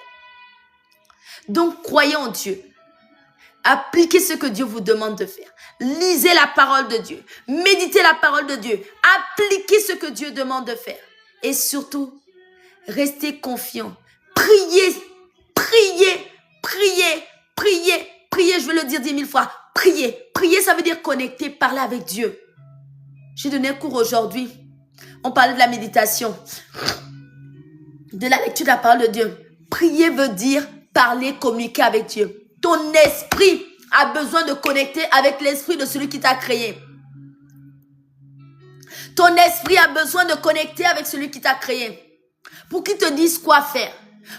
Donc, croyez en Dieu. Appliquez ce que Dieu vous demande de faire. Lisez la parole de Dieu. Méditez la parole de Dieu. Appliquez ce que Dieu demande de faire. Et surtout, restez confiants. Priez, priez, priez, priez, priez. Je vais le dire 10 000 fois. Priez. Priez, ça veut dire connecter, parler avec Dieu. J'ai donné un cours aujourd'hui. On parlait de la méditation, de la lecture de la parole de Dieu. Prier veut dire parler, communiquer avec Dieu. Ton esprit a besoin de connecter avec l'esprit de celui qui t'a créé. Ton esprit a besoin de connecter avec celui qui t'a créé. Pour qu'il te dise quoi faire.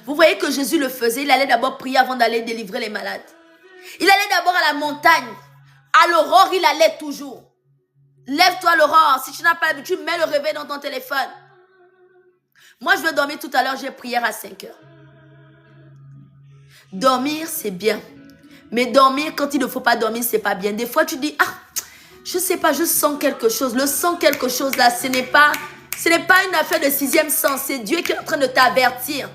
Vous voyez que Jésus le faisait. Il allait d'abord prier avant d'aller délivrer les malades. Il allait d'abord à la montagne. À l'aurore, il allait toujours. Lève-toi à l'aurore. Si tu n'as pas l'habitude, mets le réveil dans ton téléphone. Moi, je vais dormir tout à l'heure. J'ai prière à 5 heures. Dormir, c'est bien. Mais dormir, quand il ne faut pas dormir, c'est pas bien. Des fois, tu dis, ah, je sais pas, je sens quelque chose. Le sens quelque chose là, ce n'est pas une affaire de 6e sens. C'est Dieu qui est en train de t'avertir.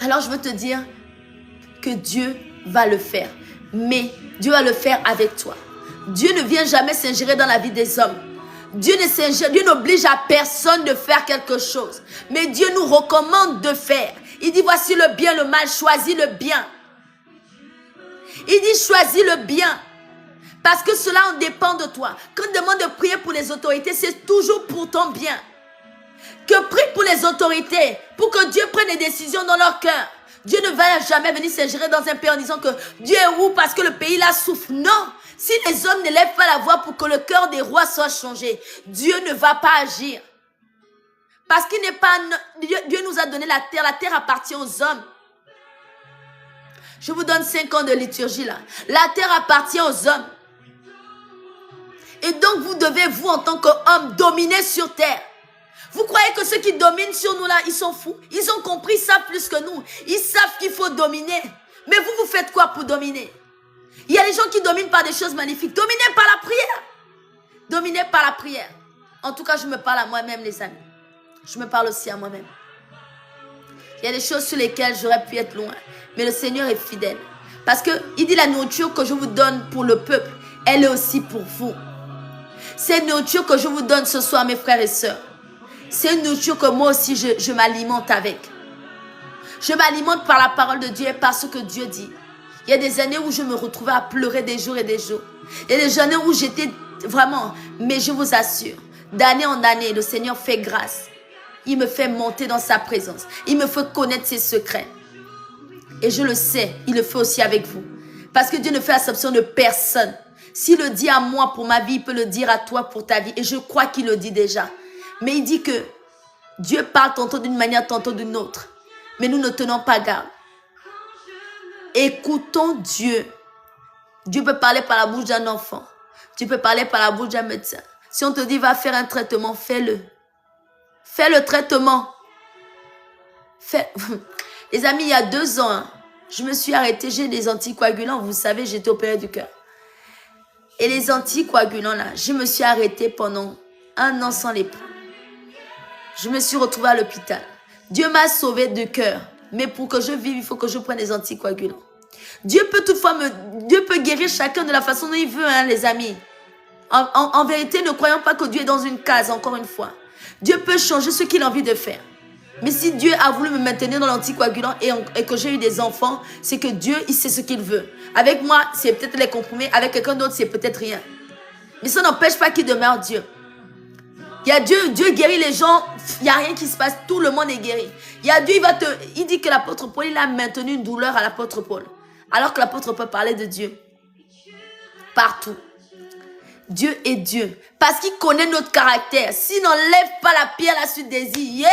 Alors, je veux te dire que Dieu va le faire. Mais Dieu va le faire avec toi. Dieu ne vient jamais s'ingérer dans la vie des hommes. Dieu n'oblige à personne de faire quelque chose. Mais Dieu nous recommande de faire. Il dit, voici le bien, le mal, choisis le bien. Il dit, choisis le bien. Parce que cela en dépend de toi. Quand on demande de prier pour les autorités, c'est toujours pour ton bien. Que prie pour les autorités, pour que Dieu prenne des décisions dans leur cœur. Dieu ne va jamais venir s'ingérer dans un pays en disant que Dieu est où parce que le pays là souffre. Non. Si les hommes ne lèvent pas la voix pour que le cœur des rois soit changé, Dieu ne va pas agir. Parce qu'il n'est pas... Dieu nous a donné la terre appartient aux hommes. Je vous donne 5 ans de liturgie là. La terre appartient aux hommes. Et donc vous devez, vous en tant qu'homme, dominer sur terre. Vous croyez que ceux qui dominent sur nous là, ils sont fous? Ils ont compris, ils savent plus que nous. Ils savent qu'il faut dominer. Mais vous faites quoi pour dominer? Il y a des gens qui dominent par des choses magnifiques. Dominez par la prière. Dominez par la prière. En tout cas, je me parle à moi-même, les amis. Je me parle aussi à moi-même. Il y a des choses sur lesquelles j'aurais pu être loin. Mais le Seigneur est fidèle. Parce qu'il dit la nourriture que je vous donne pour le peuple, elle est aussi pour vous. C'est une nourriture que je vous donne ce soir, mes frères et sœurs. C'est une nourriture que moi aussi, je m'alimente avec. Je m'alimente par la parole de Dieu et par ce que Dieu dit. Il y a des années où je me retrouvais à pleurer des jours et des jours. Il y a des années où j'étais vraiment... Mais je vous assure, d'année en année, le Seigneur fait grâce. Il me fait monter dans sa présence. Il me fait connaître ses secrets. Et je le sais, il le fait aussi avec vous. Parce que Dieu ne fait exception de personne. S'il le dit à moi pour ma vie, il peut le dire à toi pour ta vie. Et je crois qu'il le dit déjà. Mais il dit que Dieu parle tantôt d'une manière, tantôt d'une autre. Mais nous ne tenons pas garde. Écoutons Dieu. Dieu peut parler par la bouche d'un enfant. Dieu peut parler par la bouche d'un médecin. Si on te dit va faire un traitement, fais-le. Fais le traitement. Les amis, il y a 2 ans, je me suis arrêtée, j'ai des anticoagulants. Vous savez, j'étais opérée du cœur. Et les anticoagulants, là, je me suis arrêtée pendant 1 an sans les prendre. Je me suis retrouvée à l'hôpital. Dieu m'a sauvée du cœur. Mais pour que je vive, il faut que je prenne des anticoagulants. Dieu peut toutefois Dieu peut guérir chacun de la façon dont il veut, hein, les amis. En vérité, ne croyons pas que Dieu est dans une case, encore une fois. Dieu peut changer ce qu'il a envie de faire. Mais si Dieu a voulu me maintenir dans l'anticoagulant et que j'ai eu des enfants, c'est que Dieu, il sait ce qu'il veut. Avec moi, c'est peut-être les comprimés. Avec quelqu'un d'autre, c'est peut-être rien. Mais ça n'empêche pas qu'il demeure Dieu. Il y a Dieu, Dieu guérit les gens. Il n'y a rien qui se passe. Tout le monde est guéri. Il y a Dieu, il dit que l'apôtre Paul, il a maintenu une douleur à l'apôtre Paul. Alors que l'apôtre Paul parlait de Dieu. Partout. Dieu est Dieu. Parce qu'il connaît notre caractère. S'il n'enlève pas la pierre à la suite des îles,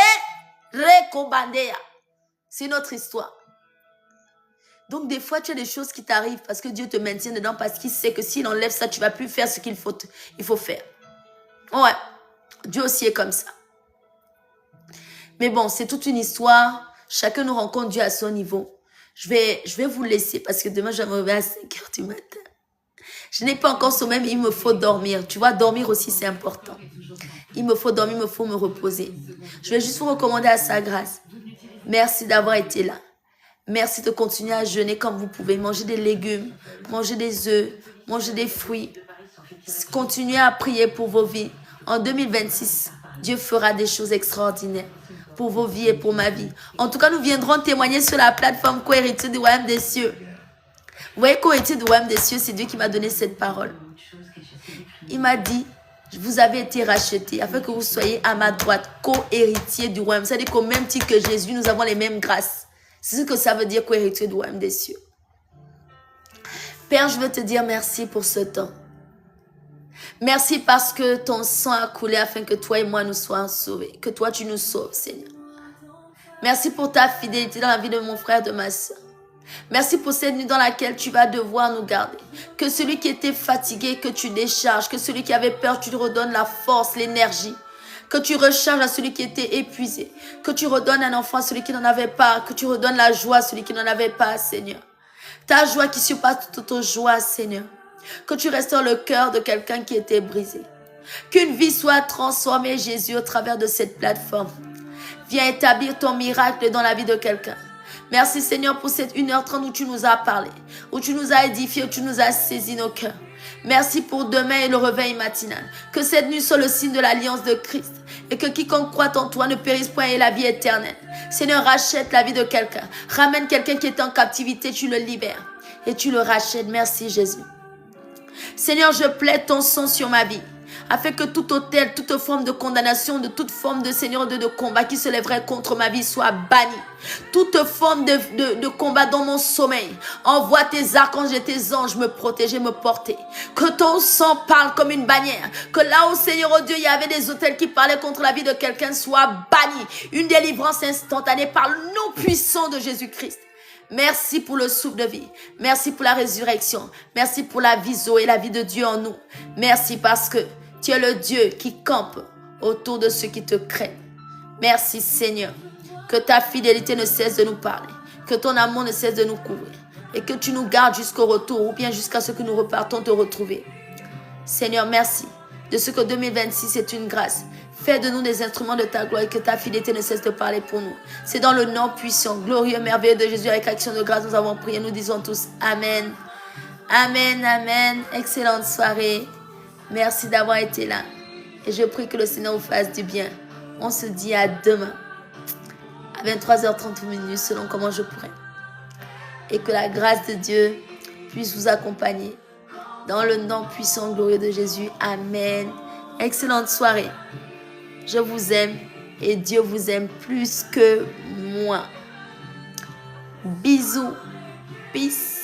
c'est notre histoire. Donc des fois, tu as des choses qui t'arrivent parce que Dieu te maintient dedans, parce qu'il sait que s'il enlève ça, tu ne vas plus faire ce qu'il faut faire. Ouais, Dieu aussi est comme ça. Mais bon, c'est toute une histoire. Chacun nous rencontre Dieu à son niveau. Je vais vous laisser parce que demain, je vais me réveiller à 5 h du matin. Je n'ai pas encore sommeil, mais il me faut dormir. Tu vois, dormir aussi, c'est important. Il me faut dormir, il me faut me reposer. Je vais juste vous recommander à sa grâce. Merci d'avoir été là. Merci de continuer à jeûner comme vous pouvez. Manger des légumes, manger des œufs, manger des fruits. Continuez à prier pour vos vies. En 2026, Dieu fera des choses extraordinaires pour vos vies et pour ma vie. En tout cas, nous viendrons témoigner sur la plateforme Co-héritier du Royaume des Cieux. Vous voyez, Co-héritier du Royaume des Cieux, c'est Dieu qui m'a donné cette parole. Il m'a dit, vous avez été rachetés afin que vous soyez à ma droite, co-héritier du royaume. C'est-à-dire qu'au même titre que Jésus, nous avons les mêmes grâces. C'est ce que ça veut dire, co-héritier du royaume des cieux. Père, je veux te dire merci pour ce temps. Merci parce que ton sang a coulé afin que toi et moi nous soyons sauvés. Que toi, tu nous sauves, Seigneur. Merci pour ta fidélité dans la vie de mon frère, de ma soeur. Merci pour cette nuit dans laquelle tu vas devoir nous garder. Que celui qui était fatigué, que tu décharges. Que celui qui avait peur, tu lui redonnes la force, l'énergie. Que tu recharges à celui qui était épuisé. Que tu redonnes un enfant à celui qui n'en avait pas. Que tu redonnes la joie à celui qui n'en avait pas, Seigneur. Ta joie qui surpasse toute autre joie, Seigneur. Que tu restaures le cœur de quelqu'un qui était brisé. Qu'une vie soit transformée, Jésus, au travers de cette plateforme. Viens établir ton miracle dans la vie de quelqu'un. Merci Seigneur pour cette 1h30 où tu nous as parlé, où tu nous as édifié, où tu nous as saisi nos cœurs. Merci pour demain et le réveil matinal. Que cette nuit soit le signe de l'alliance de Christ et que quiconque croit en toi ne périsse point et la vie éternelle. Seigneur, rachète la vie de quelqu'un. Ramène quelqu'un qui est en captivité, tu le libères et tu le rachètes. Merci Jésus. Seigneur, je plaide ton sang sur ma vie, afin que tout autel, toute forme de condamnation, de toute forme de Seigneur de combat qui se lèverait contre ma vie soit bannie. Toute forme de combat dans mon sommeil. Envoie tes archanges et tes anges me protéger, me porter. Que ton sang parle comme une bannière. Que là où Seigneur oh Dieu, il y avait des autels qui parlaient contre la vie de quelqu'un soit banni. Une délivrance instantanée par le nom puissant de Jésus-Christ. Merci pour le souffle de vie. Merci pour la résurrection. Merci pour la vie Zoé, la vie de Dieu en nous. Merci parce que tu es le Dieu qui campe autour de ceux qui te craignent. Merci Seigneur. Que ta fidélité ne cesse de nous parler. Que ton amour ne cesse de nous couvrir. Et que tu nous gardes jusqu'au retour ou bien jusqu'à ce que nous repartons te retrouver. Seigneur, merci de ce que 2026 est une grâce. Fais de nous des instruments de ta gloire et que ta fidélité ne cesse de parler pour nous. C'est dans le nom puissant, glorieux, merveilleux de Jésus avec action de grâce nous avons prié. Nous disons tous Amen. Amen, Amen. Excellente soirée. Merci d'avoir été là. Et je prie que le Seigneur vous fasse du bien. On se dit à demain. À 23h30 selon comment je pourrai. Et que la grâce de Dieu puisse vous accompagner. Dans le nom puissant, glorieux de Jésus. Amen. Excellente soirée. Je vous aime et Dieu vous aime plus que moi. Bisous. Peace.